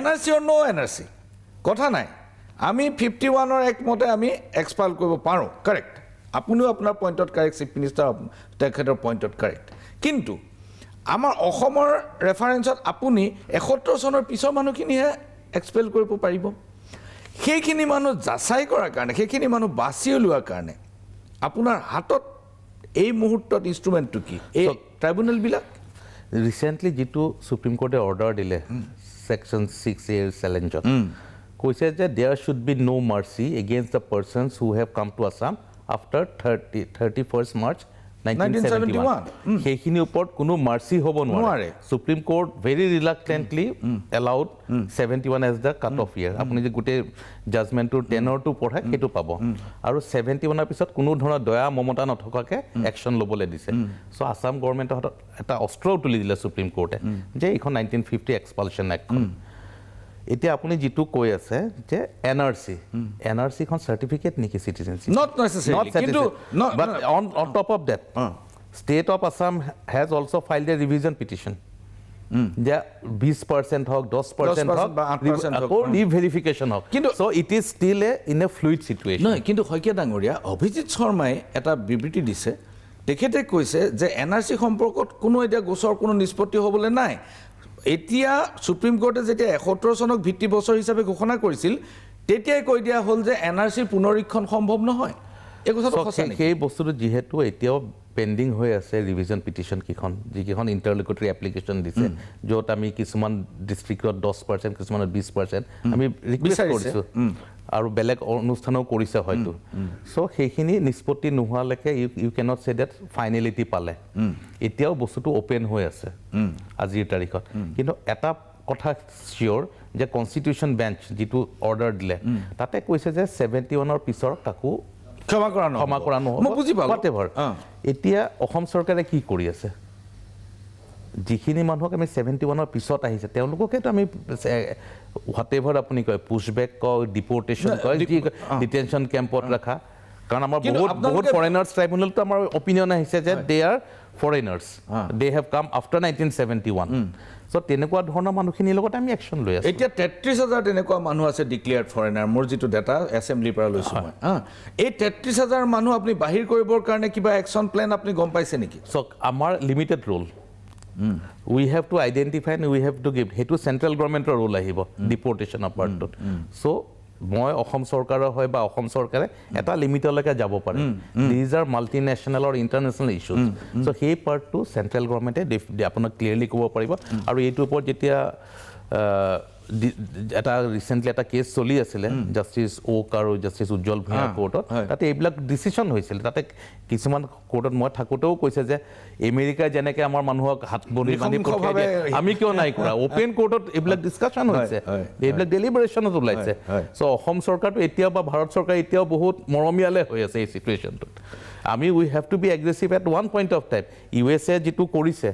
NRC অৰ ন' NRC কথা নাই, আমি 51ৰ এক্ট মতে আমি এক্সপাইল কৰিব পাৰোঁ, কাৰেক্ট। আপুনিও আপোনাৰ পইণ্টত কাৰেক্ট, চিফ মিনিষ্টাৰ তেখেতৰ পইণ্টত কাৰেক্ট। কিন্তু আমাৰ অসমৰ ৰেফাৰেঞ্চত আপুনি 71 চনৰ পিছৰ মানুহখিনিহে এক্সপেল কৰিব পাৰিব। সেইখিনি মানুহ যাচাই কৰাৰ কাৰণে, সেইখিনি মানুহ বাছি উলিওৱাৰ কাৰণে আপোনাৰ হাতত এই মুহূৰ্তত ইনষ্ট্ৰুমেণ্টটো কি? এই ট্ৰাইব্যুনেলবিলাক ৰিচেণ্টলি যিটো সুপ্ৰিম কোৰ্টে অৰ্ডাৰ দিলে ছেকশ্যন 6A চেলেঞ্জত কৈছে যে there should be no mercy against the persons who have come to Assam after 31st March 1971 সেইখিনিৰ ওপৰত কোনো মাৰ্চি হ'ব নোৱাৰে supreme court very reluctantly allowed 71 as the cut off year আপুনি যে গোটেই জাজমেণ্টটোৰ টেনৰটো পঢ়ে সেইটো পাব আৰু 71ৰ পিছত কোনো ধৰণৰ দয়া মমতা নথকাকৈ একশ্যন ল'বলৈ দিছে চ' আছাম গভৰ্ণমেণ্টৰ হাতত এটা অস্ত্ৰও তুলি দিলে সুপ্ৰিম কোৰ্টে যে এইখন 1950 এক্সপালশ্যন এক্টখন এতিয়া আপুনি যিটো কৈ আছে যে এনআৰচিখন চাৰ্টিফিকেট নেকি চিটিজেনশ্বিপ নট নেসেসারিলি কিন্তু but on top of that state of Assam has also' filed a revision petition যে 20% হওক 10% হওক আকৌ ৰিভেৰিফিকেশ্যন হওক কিন্তু so' it is still in a fluid situation নহয় কিন্তু শইকীয়া ডাঙৰীয়া অভিজিৎ শৰ্মাই এটা বিবৃতি দিছে তেখেতে কৈছে যে এনআৰচি সম্পৰ্কত কোনো এতিয়া গোচৰ কোনো নিষ্পত্তি হ'বলৈ নাই এতিয়া সুপ্ৰিম কোৰ্টে যেতিয়া 71 চনক ভিত্তি বছৰ হিচাপে ঘোষণা কৰিছিল তেতিয়াই কৈ দিয়া হ'ল যে এনআৰচিৰ পুনৰীক্ষণ সম্ভৱ নহয় এই কথাটো সঁচা নেকি সেই বস্তুটো যিহেতু এতিয়াও পেণ্ডিং হৈ আছে ৰিভিজন পিটিশ্যন কেইখন যিকেইখন ইণ্টাৰলিকুটৰী এপ্লিকেশ্যন দিছে য'ত আমি কিছুমান ডিষ্ট্ৰিক্টত 10% কিছুমানত 20% আমি ৰিকুৱেষ্ট কৰিছোঁ আৰু বেলেগ অনুষ্ঠানো কৰিছে হয়তো চ' সেইখিনি নিষ্পত্তি নোহোৱালৈকে ইউ কেনট চে ডেট ফাইনেলিটি পালে এতিয়াও বস্তুটো অ'পেন হৈ আছে আজিৰ তাৰিখত কিন্তু এটা কথা চিয়'ৰ যে কনষ্টিটিউশ্যন বেঞ্চ যিটো অৰ্ডাৰ দিলে তাতে কৈছে যে 71ৰ পিছৰ কাকো ক্ষমা কৰা নহ'ব মই বুজি পালোঁ এতিয়া অসম চৰকাৰে কি কৰি আছে যিখিনি মানুহক আমি 71ৰ পিছত আহিছে তেওঁলোককেতো আমি হোৱাট এভাৰ আপুনি কয় পুছবেক কয় ডিপৰ্টেশ্যন কয় ডিটেনশ্যন কেম্পত ৰখা কাৰণ আমাৰ বহুত ফৰেনাৰ্ছ ট্ৰাইব্যুনেলটো আমাৰ অপিনিয়ন আহিছে যে দে আৰ ফৰেনাৰ্ছ দে হেভ কাম আফটাৰ 1971 চ' তেনেকুৱা ধৰণৰ মানুহখিনিৰ লগত আমি একশ্যন লৈ আছোঁ এতিয়া 33,000 তেনেকুৱা মানুহ আছে ডিক্লেয়াৰ্ড ফৰেনাৰ মোৰ যিটো ডাটা এছেম্বলিৰ পৰা লৈছোঁ মই এই 33,000 মানুহ আপুনি বাহিৰ কৰিবৰ কাৰণে কিবা একশ্যন প্লেন আপুনি গম পাইছে নেকি চাওক আমাৰ limited role we have to identify and we have to give সেইটো চেণ্ট্ৰেল গভৰ্ণমেণ্টৰ ৰোল আহিব ডিপৰ্টেশ্যনৰ পাৰ্টটোত চ' মই অসম চৰকাৰৰ হয় বা অসম চৰকাৰে এটা লিমিটলৈকে যাব পাৰে দিজ আৰ মাল্টি নেশ্যনেল আৰু ইণ্টাৰনেশ্যনেল ইছ্যুজ চ' সেই পাৰ্টটো চেণ্ট্ৰেল গভৰ্ণমেণ্টে আপোনাক ক্লিয়াৰলি ক'ব পাৰিব আৰু এইটোৰ ওপৰত যেতিয়া এটা ৰিচেণ্টলি এটা কেছ চলি আছিলে জাষ্টিছ ওক আৰু জাষ্টিছ উজ্জ্বল ভূঞা কোৰ্টত তাতে এইবিলাক ডিচিশ্যন হৈছিল তাতে কিছুমান কোৰ্টত মই থাকোঁতেও কৈছে যে আমেৰিকাই যেনেকৈ আমাৰ মানুহক হাত বনি বান্ধি পঠিয়াই দিয়ে আমি কিয় নাই কৰা অ'পেন কোৰ্টত এইবিলাক ডিছকাশ্যন হৈছে এইবিলাক ডেলিবাৰেশ্যনত ওলাইছে চ' অসম চৰকাৰটো এতিয়াও বা ভাৰত চৰকাৰ এতিয়াও বহুত মৰমীয়ালে হৈ আছে এই চিটুৱেশ্যনটোত আমি we have to be aggressive at one point of time USA যিটো কৰিছে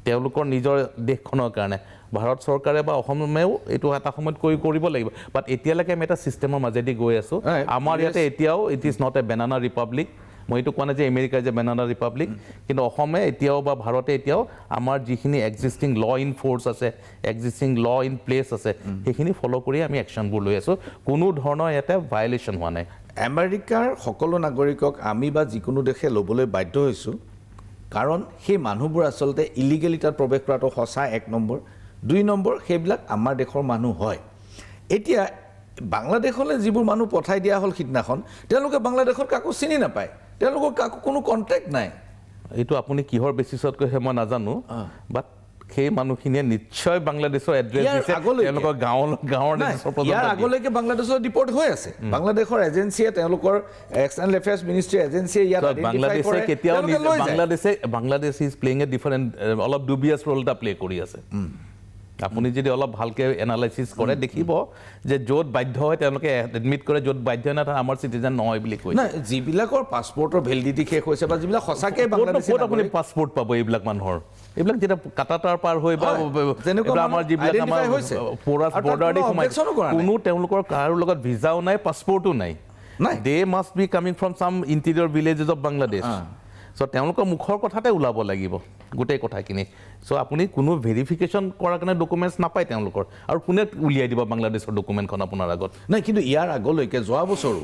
তেওঁলোকৰ নিজৰ দেশখনৰ কাৰণে ভাৰত চৰকাৰে বা অসমেও এইটো এটা সময়ত কৰিব লাগিব বাট এতিয়ালৈকে আমি এটা ছিষ্টেমৰ মাজেদি গৈ আছোঁ আমাৰ ইয়াতে এতিয়াও it is not a banana Republic মই এইটো কোৱা নাই যে আমেৰিকা যে বেনানা ৰিপাব্লিক কিন্তু অসমে এতিয়াও বা ভাৰতে এতিয়াও আমাৰ যিখিনি এক্সিষ্টিং ল ইন ফ'ৰ্চ আছে এক্সিষ্টিং ল ইন প্লেচ আছে সেইখিনি ফ'ল' কৰি আমি একশ্যনবোৰ লৈ আছোঁ কোনো ধৰণৰ ইয়াতে ভায়লেশ্যন হোৱা নাই আমেৰিকাৰ সকলো নাগৰিকক আমি বা যিকোনো দেশে ল'বলৈ বাধ্য হৈছোঁ কাৰণ সেই মানুহবোৰ আচলতে ইলিগেলি তাত প্ৰৱেশ কৰাটো সঁচা 1 নম্বৰ 2 নম্বৰ সেইবিলাক আমাৰ দেশৰ মানুহ হয় এতিয়া বাংলাদেশলৈ যিবোৰ মানুহ পঠাই দিয়া হ'ল সিদিনাখন তেওঁলোকে বাংলাদেশত কাকো চিনি নাপায় তেওঁলোকৰ কাকো কোনো কণ্টেক্ট নাই এইটো আপুনি কিহৰ বেচিছত কৈছে মই নাজানো বাট সেই মানুহখিনিয়ে নিশ্চয় বাংলাদেশৰ এড্ৰেছ দিছে তেওঁলোকৰ গাঁৱৰ ইয়াৰ আগলৈকে বাংলাদেশৰ ডিপৰ্ট হৈ আছে বাংলাদেশৰ এজেঞ্চিয়ে তেওঁলোকৰ এক্সটাৰ্নেল এফেয়াৰ্ছ মিনিষ্ট্ৰী এজেঞ্চিয়ে ইয়াত বাংলাদেশে কেতিয়াও Bangladesh is playing A different অলপ ডুবিয়াছ ৰ'ল এটা প্লে কৰি আছে আপুনি যদি অলপ ভালকৈ এনালাইচিছ কৰে দেখিব যে য'ত বাধ্য হয় তেওঁলোকে এডমিট কৰে য'ত বাধ্য নাই তাত আমাৰ চিটিজেন নহয় বুলি কয় যিবিলাকৰ পাছপৰ্টৰ ভেলিডিটি শেষ হৈছে বা যিবিলাক সঁচাকৈ ক'ত আপুনি পাছপৰ্ট পাব এইবিলাক মানুহৰ এইবিলাক যেতিয়া কাটাতাৰ পাৰ হৈ বা আমাৰ যিবিলাক আমাৰ পোৰাছ বৰ্ডাৰ দি সোমাইছে কোনো তেওঁলোকৰ কাৰো লগত ভিজাও নাই পাছপৰ্টো নাই দে মাষ্ট বি কামিং ফ্ৰম চাম ইণ্টেৰিয়ৰ ভিলেজেছ অফ বাংলাদেশ চ' তেওঁলোকৰ মুখৰ কথাতে ওলাব লাগিব গোটেই কথাখিনি চ' আপুনি কোনো ভেৰিফিকেশ্যন কৰাৰ কাৰণে ডকুমেণ্টছ নাপায় তেওঁলোকৰ আৰু কোনে উলিয়াই দিব বাংলাদেশৰ ডকুমেণ্টখন আপোনাৰ আগত নাই কিন্তু ইয়াৰ আগলৈকে যোৱা বছৰো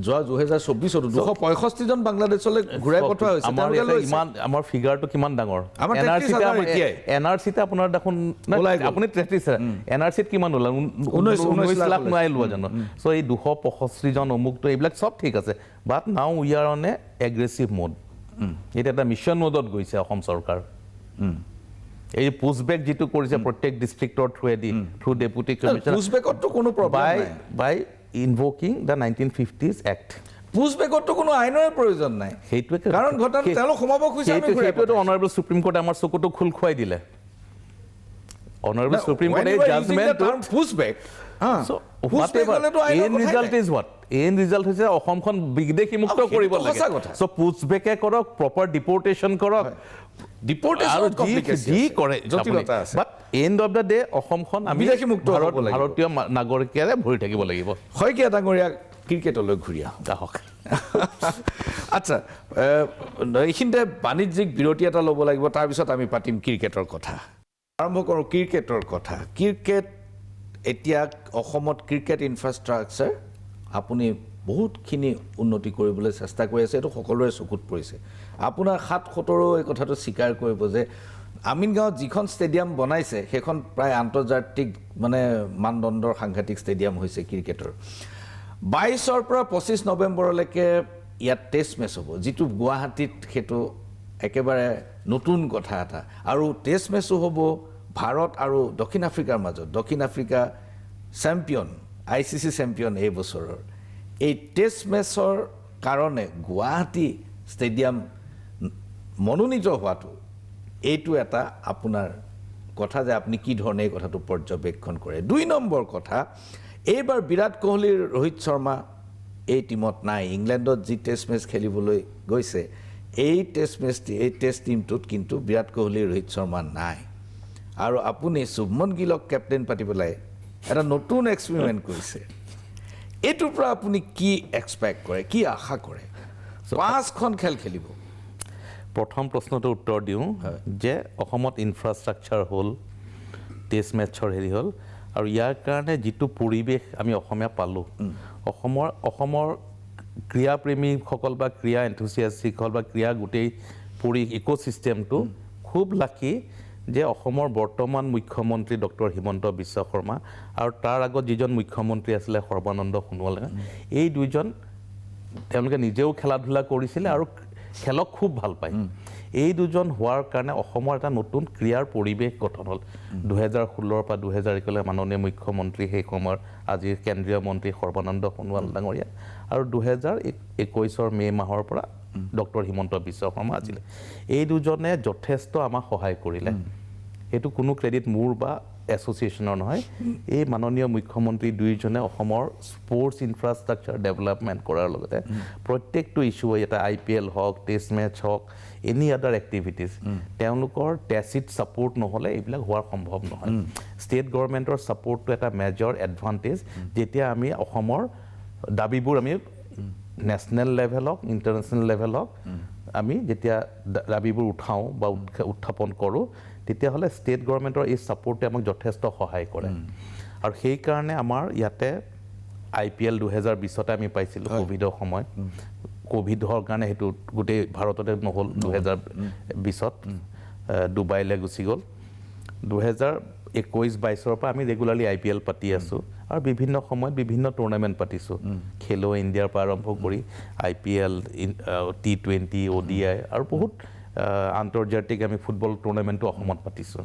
যোৱা 2024 265জন বাংলাদেশলৈ ঘূৰাই পঠোৱা হৈছে ইমান আমাৰ ফিগাৰটো কিমান ডাঙৰ এনআৰচিতে আপোনাৰ দেখোন আপুনি 33 এনআৰচিত কিমান ওলাল 19 লাখ নোৱাৰি লোৱা জানো চ' এই 265জন অমুকটো এইবিলাক চব ঠিক আছে but now we are on a aggressive mode এতিয়া এটা মিছন মোডত গৈছে অসম চৰকাৰ এই পুছবেক যেটো কৰিছে প্ৰত্যেক ডিস্ট্ৰিক্টৰ থ্ৰু ডেপুটি কমিশনাৰ পুছবেকতো কোনো প্ৰব্লেম নাই বাই ইনভোকিং দ্য 1950s এক্ট পুছবেকতো কোনো আইনৰ প্ৰয়োজন নাই সেইটোৱে কাৰণ ঘটনা তেওঁলোক সোমাব খুজিছে আমি সেইটোতো অনাৰেবল সুপ্ৰিম কোৰ্টে আমাৰ চকুটো খুল খুৱাই দিলে অনাৰেবল সুপ্ৰিম কোৰ্টে judgment pushback and result is what and result হৈছে অসমখন বিদেশী মুক্ত কৰিব লাগে চ' পুছবেকে কৰক প্ৰপাৰ ডিপৰ্টেশ্যন কৰক যি কৰে বাট এণ্ড অফ দ্য ডে অসমখন আমি ভাৰতীয় নাগৰিকেৰে ভৰি থাকিব লাগিব শইকীয়া ডাঙৰীয়া ক্ৰিকেটলৈ ঘূৰি আহক আচ্ছা এইখিনিতে বাণিজ্যিক বিৰতি এটা ল'ব লাগিব তাৰপিছত আমি পাতিম ক্ৰিকেটৰ কথা আৰম্ভ কৰোঁ ক্ৰিকেটৰ কথা ক্ৰিকেট এতিয়া অসমত ক্ৰিকেট ইনফ্ৰাষ্ট্ৰাকচাৰ আপুনি বহুতখিনি উন্নতি কৰিবলৈ চেষ্টা কৰি আছে এইটো সকলোৰে চকুত পৰিছে আপোনাৰ ৭-৭ এই কথাটো স্বীকাৰ কৰিব যে আমিনগাঁৱত যিখন ষ্টেডিয়াম বনাইছে সেইখন প্ৰায় আন্তৰ্জাতিক মানে মানদণ্ডৰ সাংঘাতিক ষ্টেডিয়াম হৈছে ক্ৰিকেটৰ 22ৰ পৰা 25 নৱেম্বৰলৈকে ইয়াত টেষ্ট মেচ হ'ব যিটো গুৱাহাটীত সেইটো একেবাৰে নতুন কথা এটা আৰু টেষ্ট মেচো হ'ব ভাৰত আৰু দক্ষিণ আফ্ৰিকাৰ মাজত দক্ষিণ আফ্ৰিকা চেম্পিয়ন ICC চেম্পিয়ন এই বছৰৰ এই টেষ্ট মেচৰ কাৰণে গুৱাহাটী ষ্টেডিয়াম মনোনীত হোৱাটো এইটো এটা আপোনাৰ কথা যে আপুনি কি ধৰণে এই কথাটো পৰ্যবেক্ষণ কৰে 2 নম্বৰ কথা এইবাৰ বিৰাট কোহলি ৰোহিত শৰ্মা এই টিমত নাই ইংলেণ্ডত যি টেষ্ট মেচ খেলিবলৈ গৈছে এই টেষ্ট টিমটোত কিন্তু বিৰাট কোহলি ৰোহিত শৰ্মা নাই আৰু আপুনি শুভমন গিলক কেপ্টেইন পাতি পেলাই এটা নতুন এক্সপেৰিমেণ্ট কৰিছে এইটোৰ পৰা আপুনি কি এক্সপেক্ট কৰে কি আশা কৰে 5খন খেল খেলিব প্ৰথম প্ৰশ্নটোৰ উত্তৰ দিওঁ যে অসমত ইনফ্ৰাষ্ট্ৰাকচাৰ হ'ল টেষ্ট মেচৰ হেৰি হ'ল আৰু ইয়াৰ কাৰণে যিটো পৰিৱেশ আমি অসমীয়া পালোঁ অসমৰ ক্ৰীড়া প্ৰেমীসকল বা ক্ৰীড়া এনথুচিয়াষ্টিকসকল বা ক্ৰীড়া গোটেই ইক'চিষ্টেমটো খুব লাকি যে অসমৰ বৰ্তমান মুখ্যমন্ত্ৰী ডক্টৰ হিমন্ত বিশ্ব শৰ্মা আৰু তাৰ আগত যিজন মুখ্যমন্ত্ৰী আছিলে সৰ্বানন্দ সোণোৱাল এই দুইজন তেওঁলোকে নিজেও খেলা ধূলা কৰিছিলে আৰু খেলক খুব ভাল পায় এই দুজন হোৱাৰ কাৰণে অসমৰ এটা নতুন ক্ৰীড়াৰ পৰিৱেশ গঠন হ'ল 2016 পৰা 2021 মাননীয় মুখ্যমন্ত্ৰী সেই সময়ৰ আজিৰ কেন্দ্ৰীয় মন্ত্ৰী সৰ্বানন্দ সোণোৱাল ডাঙৰীয়া আৰু 2021 মে মাহৰ পৰা ডক্টৰ হিমন্ত বিশ্ব শৰ্মা আছিলে এই দুজনে যথেষ্ট আমাক সহায় কৰিলে এইটো কোনো ক্ৰেডিট মোৰ বা এছ'চিয়েশ্যনৰ নহয় এই মাননীয় মুখ্যমন্ত্ৰী দুইজনে অসমৰ স্পৰ্টছ ইনফ্ৰাষ্ট্ৰাকচাৰ ডেভেলপমেণ্ট কৰাৰ লগতে প্ৰত্যেকটো ইছ্যু এটা IPL হওক টেষ্ট মেচ হওক এনি আদাৰ এক্টিভিটিজ তেওঁলোকৰ টেচিট ছাপোৰ্ট নহ'লে এইবিলাক হোৱাৰ সম্ভৱ নহয় ষ্টেট গভৰ্ণমেণ্টৰ ছাপোৰ্টটো এটা মেজৰ এডভান্টেজ যেতিয়া আমি অসমৰ দাবীবোৰ আমি নেশ্যনেল লেভেল হওক ইণ্টাৰনেশ্যনেল লেভেল হওক আমি যেতিয়া দাবীবোৰ উঠাওঁ বা উত্থাপন কৰোঁ তেতিয়াহ'লে ষ্টেট গভৰ্ণমেণ্টৰ এই ছাপোৰ্টে আমাক যথেষ্ট সহায় কৰে আৰু সেইকাৰণে আমাৰ ইয়াতে IPL 2020তে আমি পাইছিলোঁ ক'ভিডৰ সময়ত ক'ভিডৰ কাৰণে সেইটো গোটেই ভাৰততে নহ'ল 2020ত ডুবাইলৈ গুচি গ'ল 2021-22ৰ পৰা আমি ৰেগুলাৰলি IPL পাতি আছোঁ আৰু বিভিন্ন সময়ত বিভিন্ন টুৰ্ণামেণ্ট পাতিছোঁ খেলো ইণ্ডিয়াৰ পৰা আৰম্ভ কৰি IPL T20 ODI আৰু বহুত আন্তৰ্জাতিক আমি ফুটবল টুৰ্ণামেণ্টো অসমত পাতিছোঁ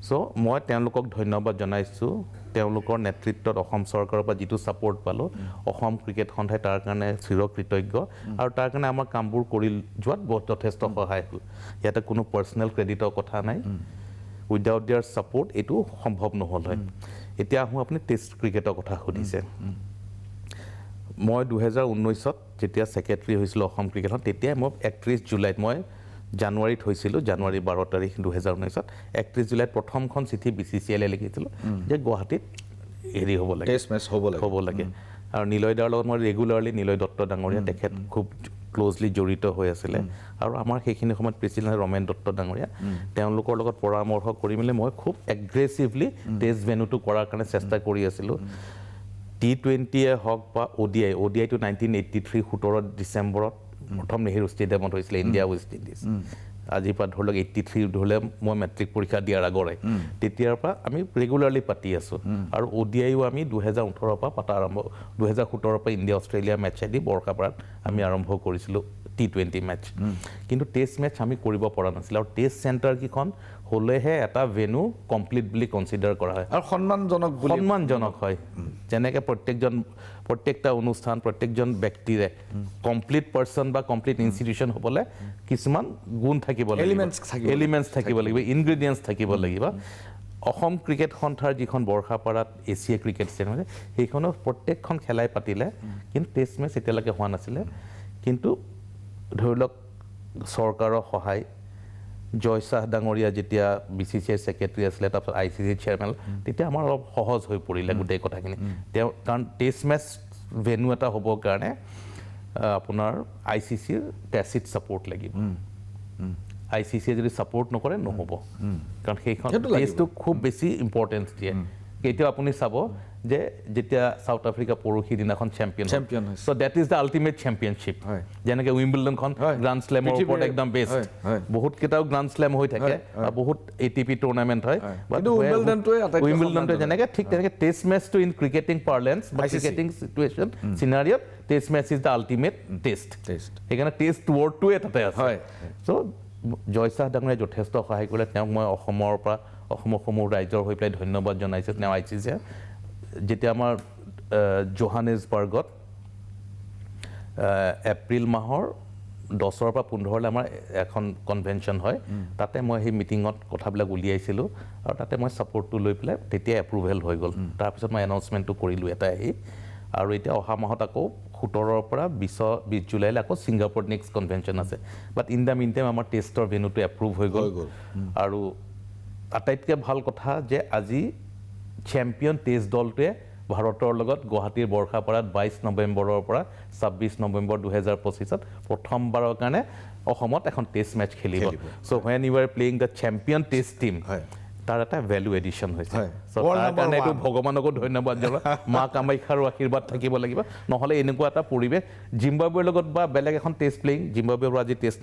চ' মই তেওঁলোকক ধন্যবাদ জনাইছোঁ তেওঁলোকৰ নেতৃত্বত অসম চৰকাৰৰ পৰা যিটো ছাপোৰ্ট পালোঁ অসম ক্ৰিকেট সন্থাই তাৰ কাৰণে চিৰকৃতজ্ঞ আৰু তাৰ কাৰণে আমাৰ কামবোৰ কৰি যোৱাত বহুত যথেষ্ট সহায় হ'ল ইয়াতে কোনো পাৰ্চনেল ক্ৰেডিটৰ কথা নাই উইদাউট দিয়াৰ ছাপোৰ্ট এইটো সম্ভৱ নহ'ল হয় এতিয়া আহোঁ আপুনি টেষ্ট ক্ৰিকেটৰ কথা সুধিছে মই 2019ত যেতিয়া ছেক্ৰেটাৰী হৈছিলোঁ অসম ক্ৰিকেটত তেতিয়াই মই 31 জুলাইত মই জানুৱাৰীত হৈছিলোঁ জানুৱাৰী 12 তাৰিখ 2019ত 31 জুলাইত প্ৰথমখন চিঠি BCCLলৈ লিখিছিলোঁ যে গুৱাহাটীত হেৰি হ'ব লাগে টেষ্ট মেচ হ'ব লাগে আৰু নিলয় দাৰ লগত মই ৰেগুলাৰলি নিলয় দত্ত ডাঙৰীয়া তেখেত খুব ক্ল'জলি জড়িত হৈ আছিলে আৰু আমাৰ সেইখিনি সময়ত প্ৰেচিডেণ্ট ৰমেন দত্ত ডাঙৰীয়া তেওঁলোকৰ লগত পৰামৰ্শ কৰি মেলি মই খুব এগ্ৰেছিভলি টেষ্ট ভেন্যুটো কৰাৰ কাৰণে চেষ্টা কৰি আছিলোঁ T20 হওক বা ODI টো 1983 17 ডিচেম্বৰত প্ৰথম নেহেৰু ষ্টেডিয়ামত হৈছিলে ইণ্ডিয়া ৱেষ্ট ইণ্ডিজ আজিৰ পৰা ধৰি লওক 83 ধৰিলে মই মেট্ৰিক পৰীক্ষা দিয়াৰ আগৰে তেতিয়াৰ পৰা আমি ৰেগুলাৰলি পাতি আছোঁ আৰু ODIও আমি 2018 পৰা পাতা আৰম্ভ 2017 পৰা ইণ্ডিয়া অষ্ট্ৰেলিয়া মেটচেদি বৰকাপাৰাত আমি আৰম্ভ কৰিছিলোঁ T20 মেটচ কিন্তু টেষ্ট মেচ আমি কৰিব পৰা নাছিলোঁ আৰু টেষ্ট চেণ্টাৰকেইখন হ'লেহে এটা ভেনু কমপ্লিট বুলি কনচিডাৰ কৰা হয় আৰু সন্মানজনক হয় যেনেকৈ প্ৰত্যেকটা অনুষ্ঠান প্ৰত্যেকজন ব্যক্তিৰে কমপ্লিট পাৰ্চন বা কমপ্লিট ইনষ্টিটিউশ্যন হ'বলৈ কিছুমান গুণ থাকিব লাগিব এলিমেণ্টছ থাকিব লাগিব ইনগ্ৰেডিয়েণ্টছ থাকিব লাগিব অসম ক্ৰিকেট সন্থাৰ যিখন বৰ্ষাপাৰাত এছিয়া ক্ৰিকেট ষ্টেডিয়াম আছে সেইখনত প্ৰত্যেকখন খেলাই পাতিলে কিন্তু টেষ্ট মেচ এতিয়ালৈকে হোৱা নাছিলে কিন্তু ধৰি লওক চৰকাৰৰ সহায় জয় শাহ ডাঙৰীয়া যেতিয়া BCCI ছেক্ৰেটাৰী আছিলে তাৰপিছত ICC চেয়াৰমেন তেতিয়া আমাৰ অলপ সহজ হৈ পৰিলে গোটেই কথাখিনি তেওঁ কাৰণ টেষ্ট মেচ ভেনু এটা হ'বৰ কাৰণে আপোনাৰ ICCৰ টেচিট ছাপোৰ্ট লাগিব ICCয়ে যদি ছাপোৰ্ট নকৰে নহ'ব কাৰণ সেইখন টেষ্টটো খুব বেছি ইম্পৰ্টেঞ্চ দিয়ে কেতিয়াও আপুনি চাব যে যেতিয়া সাউথ আফ্ৰিকা পৰহি দিনাখন champion so that is the ultimate championship যেনেকৈ উইম্বলডনখন গ্ৰাণ্ড শ্লেমৰ ওপৰত একদম বেষ্ট বহুত কেইটাও গ্ৰাণ্ড শ্লেম হৈ থাকে বহুত ATP টুৰ্ণামেণ্ট হয় উইম্বলডনটোৱে যেনেকৈ ঠিক তেনেকৈ টেষ্ট মেচটো ইন ক্ৰিকেটিং পাৰ্লেন্স বা ক্ৰিকেটিং চিটুৱেশ্যন চিনাৰিঅ'ত test match is the ultimate test সেইকাৰণে টেষ্ট ৱৰ্ডটোৱে তাতে আছে চ' জয় শাহ ডাঙৰীয়াই যথেষ্ট সহায় কৰিলে তেওঁক মই অসমৰ সমূহ ৰাইজৰ হৈ পেলাই ধন্যবাদ জনাইছোঁ তেওঁ ICCয়ে যেতিয়া আমাৰ জোহানেছবাৰ্গত এপ্ৰিল মাহৰ 10 পৰা 15 আমাৰ এখন কনভেনশ্যন হয় তাতে মই সেই মিটিঙত কথাবিলাক উলিয়াইছিলোঁ আৰু তাতে মই ছাপোৰ্টটো লৈ পেলাই তেতিয়া এপ্ৰুভেল হৈ গ'ল তাৰপিছত মই এনাউন্সমেণ্টটো কৰিলোঁ এটা আহি আৰু এতিয়া অহা মাহত আকৌ 17 পৰা 20 জুলাইলৈ আকৌ ছিংগাপুৰত নেক্সট কনভেনশ্যন আছে বাট ইন দ্য মিন টাইম আমাৰ টেষ্টৰ ভেনুটো এপ্ৰুভ হৈ গ'ল আৰু আটাইতকৈ ভাল কথা যে আজি চেম্পিয়ন টেষ্ট দলটোৱে ভাৰতৰ লগত গুৱাহাটীৰ বৰ্ষাপাৰাত 22 নৱেম্বৰৰ পৰা 26 নৱেম্বৰ 2025ত প্ৰথমবাৰৰ কাৰণে অসমত এখন টেষ্ট মেচ খেলিব চ' when you are playing the champion test team তাৰ এটা ভেলু এডিশ্যন হৈছে তাৰ কাৰণে এইটো ভগৱানকো ধন্যবাদ জনাওঁ মা কামাখ্যাৰো আশীৰ্বাদ থাকিব লাগিব নহ'লে এনেকুৱা এটা পৰিৱেশ জিম্বাবৱেৰ লগত বা বেলেগ এখন টেষ্ট প্লেয়িং জিম্বাবৱেৰ আজি টেষ্ট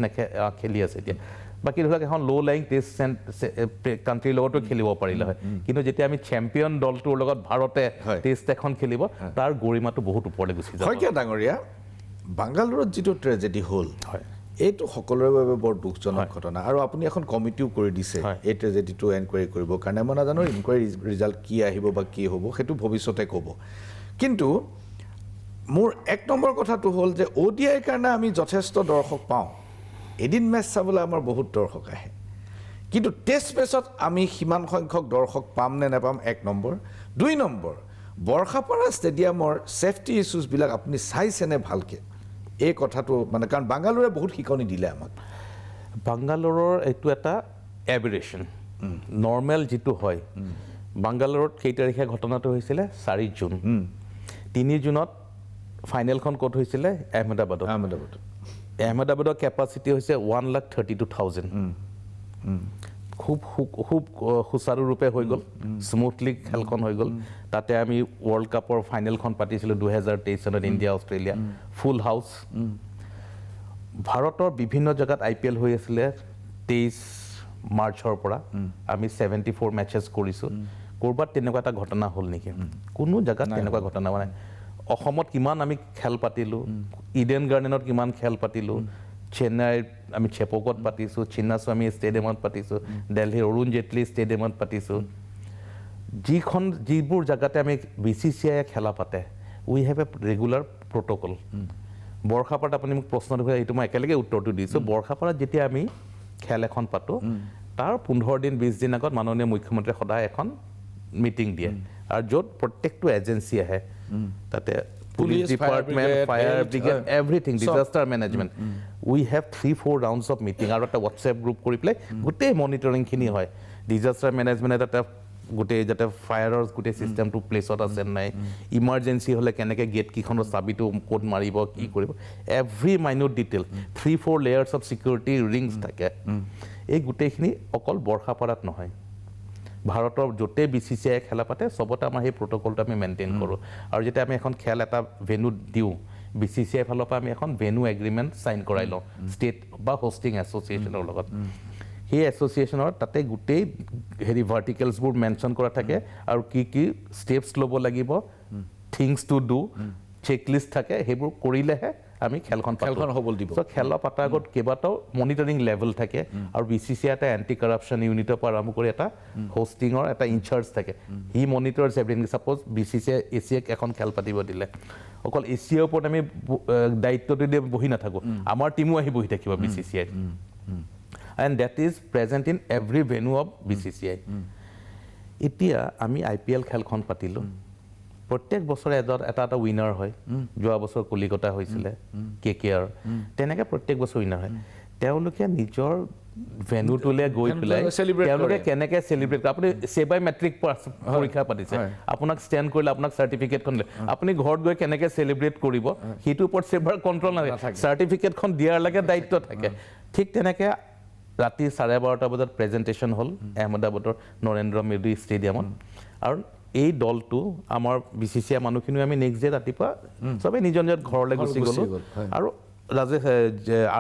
খেলি আছে এতিয়া বাকী ধৰক এখন ল' লাইং টেষ্ট কাণ্ট্ৰিৰ লগতো খেলিব পাৰিলে হয় কিন্তু যেতিয়া আমি চেম্পিয়ন দলটোৰ লগত ভাৰতে টেষ্ট এখন খেলিব তাৰ গৰিমাটো বহুত ওপৰলৈ গুচি যাব শইকীয়া ডাঙৰীয়া বাংগালোৰত যিটো ট্ৰেজেডি হ'ল এইটো সকলোৰে বাবে বৰ দুখজনক ঘটনা আৰু আপুনি এখন কমিটিও কৰি দিছে এই ট্ৰেজেডিটো এনকুৱাৰী কৰিবৰ কাৰণে মই নাজানো ইনকুৱাৰী ৰিজাল্ট কি আহিব বা কি হ'ব সেইটো ভৱিষ্যতে ক'ব কিন্তু মোৰ 1 নম্বৰ কথাটো হ'ল যে ODIৰ কাৰণে আমি যথেষ্ট দৰ্শক পাওঁ এদিন মেচ চাবলৈ আমাৰ বহুত দৰ্শক আহে কিন্তু টেষ্ট মেচত আমি সিমান সংখ্যক দৰ্শক পাম নে নাপাম 1 নম্বৰ 2 নম্বৰ বৰ্ষাপাৰা ষ্টেডিয়ামৰ ছেফটি ইছ্যুজবিলাক আপুনি চাইছেনে ভালকৈ এই কথাটো মানে কাৰণ বাংগালোৰে বহুত শিকনি দিলে আমাক বাংগালোৰৰ এইটো এটা এবেৰেশ্যন নৰ্মেল যিটো হয় বাংগালোৰত কেই তাৰিখে ঘটনাটো হৈছিলে 4 জুন 3 জুনত ফাইনেলখন ক'ত হৈছিলে আহমেদাবাদৰ কেপাচিটি হৈছে 1,32,000 খুব সুচাৰুৰূপে হৈ গ'ল স্মুথলি খেলখন হৈ গ'ল তাতে আমি ৱৰ্ল্ড কাপৰ ফাইনেলখন পাতিছিলোঁ 2023 চনত ইণ্ডিয়া অষ্ট্ৰেলিয়া ফুল হাউচ ভাৰতৰ বিভিন্ন জেগাত IPL হৈ আছিলে 23 মাৰ্চৰ পৰা আমি 74 মেচেছ কৰিছোঁ ক'ৰবাত তেনেকুৱা এটা ঘটনা হ'ল নেকি কোনো জেগাত তেনেকুৱা ঘটনা হোৱা নাই অসমত কিমান আমি খেল পাতিলোঁ ইডেন গাৰ্ডেনত কিমান খেল পাতিলোঁ চেন্নাইৰ আমি চেপকত পাতিছোঁ চিন্নাস্বামী ষ্টেডিয়ামত পাতিছোঁ দিল্লীৰ অৰুণ জেটলি ষ্টেডিয়ামত পাতিছোঁ যিবোৰ জেগাতে আমি BCCI খেলা পাতে উই হেভ এ ৰেগুলাৰ প্ৰট'কল বৰ্ষাপাৰাত আপুনি মোক প্ৰশ্নটো এইটো মই একেলগে উত্তৰটো দিছোঁ বৰ্ষাপাৰাত যেতিয়া আমি খেল এখন পাতোঁ তাৰ 15 দিন 20 দিন আগত মাননীয় মুখ্যমন্ত্ৰীয়ে সদায় এখন মিটিং দিয়ে আৰু য'ত প্ৰত্যেকটো এজেঞ্চি আহে তাতে Police department, fire brigade, everything, disaster management. We have 3-4 rounds of meeting. Our WhatsApp group kori play. Gute monitoring khini hoy. Disaster management eta gute jate fires gute system to place ot ase nai. Emergency hole keneke gate ki khono sabi to code maribo ki koribo. Every minute detail. 3-4 layers of security rings thake. Ei gute khini okol Borkhaparat nohoy. ভাৰতৰ য'তে BCCI খেলা পাতে সবতে আমাৰ সেই প্ৰট'কলটো আমি maintain কৰোঁ আৰু যেতিয়া আমি এখন খেল এটা ভেনু দিওঁ BCCI ফালৰ পৰা আমি এখন ভেনু এগ্ৰিমেণ্ট চাইন কৰাই লওঁ ষ্টেট বা হোষ্টিং এছ'চিয়েশ্যনৰ লগত সেই এছ'চিয়েশ্যনৰ তাতে গোটেই হেৰি ভাৰ্টিকেলছবোৰ মেনশ্যন কৰা থাকে আৰু কি ষ্টেপছ ল'ব লাগিব থিংছ টু ডু চেকলিষ্ট থাকে সেইবোৰ কৰিলেহে আমি খেলখন হ'বল দিব চ' খেলৰ পাতাৰ আগত কেইবাটাও মনিটৰিং লেভেল থাকে আৰু BCCI এটা এণ্টি কৰাপশ্যন ইউনিটৰ পৰা আৰম্ভ কৰি এটা হোষ্টিঙৰ এটা ইনচাৰ্জ থাকে হি মনিটৰ্ছ এভৰিথিং ছাপ'জ BCCI এছিয়াক এখন খেল পাতিব দিলে অকল এছিয়াৰ ওপৰত আমি দায়িত্বটো দিয়ে বহি নাথাকোঁ আমাৰ টীমো আহি বহি থাকিব BCCI and that is present in every venue of BCCI এতিয়া আমি IPL খেলখন পাতিলোঁ প্ৰত্যেক বছৰে এটা উইনাৰ হয় যোৱা বছৰ কলিকতা হৈছিলে KKR তেনেকৈ প্ৰত্যেক বছৰ উইনাৰ হয় তেওঁলোকে নিজৰ ভেনুটোলৈ গৈ পেলাই তেওঁলোকে কেনেকৈ চেলিব্ৰেট কৰে আপুনি চেবাই মেট্ৰিক পৰীক্ষা পাতিছে আপোনাক ষ্টেণ্ড কৰিলে আপোনাক চাৰ্টিফিকেটখন দিলে আপুনি ঘৰত গৈ কেনেকৈ চেলিব্ৰেট কৰিব সেইটোৰ ওপৰত চেবাৰ কণ্ট্ৰল নাথাকে চাৰ্টিফিকেটখন দিয়াৰলৈকে দায়িত্ব থাকে ঠিক তেনেকৈ ৰাতি 12:30 বজাত প্ৰেজেণ্টেশ্যন হ'ল আহমেদাবাদৰ নৰেন্দ্ৰ মোদী ষ্টেডিয়ামত আৰু এই দলটো আমাৰ BCCI মানুহখিনিও আমি নেক্সট ডে ৰাতিপুৱা চবেই নিজৰ নিজৰ ঘৰলৈ গুচি গ'লোঁ আৰু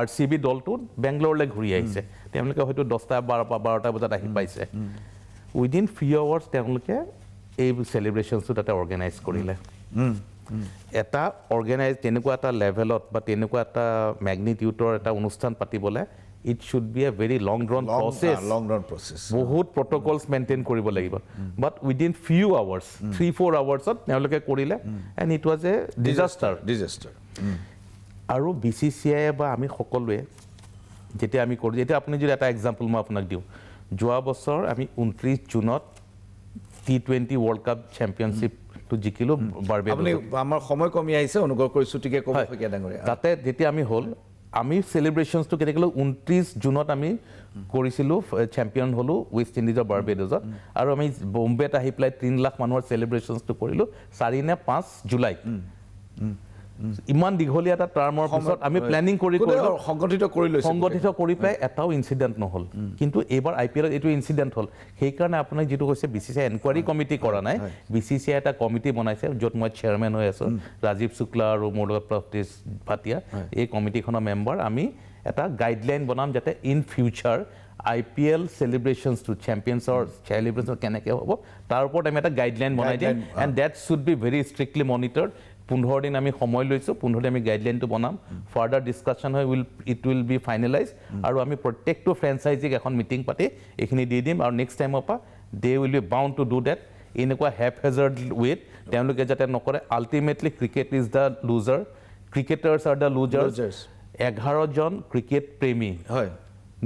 RCB দলটো বেংগলোৰলৈ ঘূৰি আহিছে তেওঁলোকে হয়তো 10-12 বজাত আহি পাইছে উইদিন ফিউ আৱাৰ্ছ তেওঁলোকে এই চেলিব্ৰেশ্যনটো তাতে অৰ্গেনাইজ কৰিলে এটা অৰ্গেনাইজ তেনেকুৱা এটা লেভেলত বা তেনেকুৱা এটা মেগনিটিউডৰ এটা অনুষ্ঠান পাতিবলৈ it should be a very long drawn process বহুত protocols maintain কৰিব লাগিব but within few hours 3-4 hours তেওঁলোকে কৰিলে and it was a disaster আৰু BCCI বা আমি সকলোৱে যেতিয়া আমি কৰোঁ যেতিয়া আপুনি যদি এটা এক্সাম্পল মই আপোনাক দিওঁ যোৱা বছৰ আমি 29 জুনত T20 ৱৰ্ল্ড কাপ চেম্পিয়নশ্বিপটো জিকিলোঁ বাৰ্বেডছত আমাৰ সময় কমি আহিছে অনুগ্ৰহ কৰি ছুটিকে ক'ব ফকিয়া ডাঙৰীয়া তাতে যেতিয়া আমি হ'ল আমি চেলিব্ৰেশ্যনছটো কেতিয়া ক'লোঁ 29 জুনত আমি কৰিছিলোঁ চেম্পিয়ন হ'লোঁ ৱেষ্ট ইণ্ডিজৰ বাৰ্বেডছত আৰু আমি বম্বেত আহি পেলাই 3 লাখ মানুহৰ চেলিব্ৰেশ্যনছটো কৰিলোঁ 4 নে 5 জুলাইত ইমান দীঘলীয়া এটা টাৰ্মৰ পিছত আমি প্লেনিং সংগঠিত কৰি পেলাই এটাও ইনচিডেণ্ট নহ'ল কিন্তু এইবাৰ IPL এইটো ইনচিডেণ্ট হ'ল সেইকাৰণে আপোনাক যিটো কৈছে BCCI এনকুৱাৰী কমিটি কৰা নাই BCCI এটা কমিটি বনাইছে য'ত মই চেয়াৰমেন হৈ আছোঁ ৰাজীৱ শুক্লা আৰু মোৰ লগত প্ৰতীশ ভাটিয়া এই কমিটিখনৰ মেম্বাৰ আমি এটা গাইডলাইন বনাম যাতে ইন ফিউচাৰ IPL চেলিব্ৰেশ্যনছটো চেম্পিয়নছৰ চেলিব্ৰেশ্যন কেনেকৈ হ'ব তাৰ ওপৰত আমি এটা গাইডলাইন বনাই দিম and that should be very strictly monitored 15 দিন আমি সময় লৈছোঁ 15 দিন আমি গাইডলাইনটো বনাম ফাৰ্ডাৰ ডিছকাশ্যন হয় ইট উইল বি ফাইনেলাইজ আৰু আমি প্ৰত্যেকটো ফ্ৰেঞ্চাইজিক এখন মিটিং পাতি এইখিনি দি দিম আৰু নেক্সট টাইমৰ পৰা they will be bound to do that এনেকুৱা হেপহেজাৰ্ড ৱেত তেওঁলোকে যাতে নকৰে ultimately cricket is the loser cricketers are the losers 11 জন ক্ৰিকেট প্ৰেমী হয়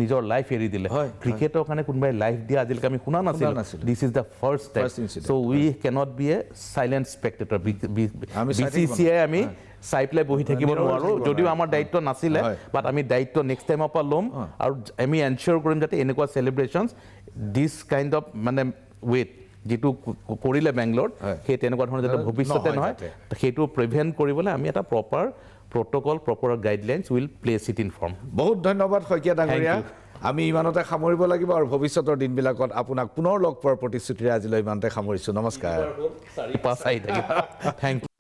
নিজৰ লাইফ এৰি দিলে ক্ৰিকেটৰ কাৰণে কোনোবাই লাইফ দিয়া আজিলৈকে আমি শুনা নাছিলোঁ this is the first time so' we cannot be a silent spectator BCCI আমি চাই পেলাই বহি থাকিব নোৱাৰোঁ যদিও আমাৰ দায়িত্ব নাছিলে বাট আমি দায়িত্ব নেক্সট টাইমৰ পৰা ল'ম আৰু আমি এনচিয়ৰ কৰিম যাতে এনেকুৱা চেলিব্ৰেশ্যনছ দিছ কাইণ্ড অফ মানে ৱেট যিটো কৰিলে বেংগলোৰত সেই তেনেকুৱা ধৰণৰ যাতে ভৱিষ্যতে নহয় সেইটো প্ৰিভেণ্ট কৰিবলৈ আমি এটা proper protocol proper guidelines will place it in form বহুত ধন্যবাদ শইকীয়া ডাঙৰীয়া আমি ইমানতে সামৰিব লাগিব আৰু ভৱিষ্যতৰ দিনবিলাকত আপোনাক পুনৰ লগ পোৱাৰ প্ৰতিশ্ৰুতিৰে আজিলৈ ইমানতে সামৰিছোঁ নমস্কাৰ 4-5 থ্যাংক ইউ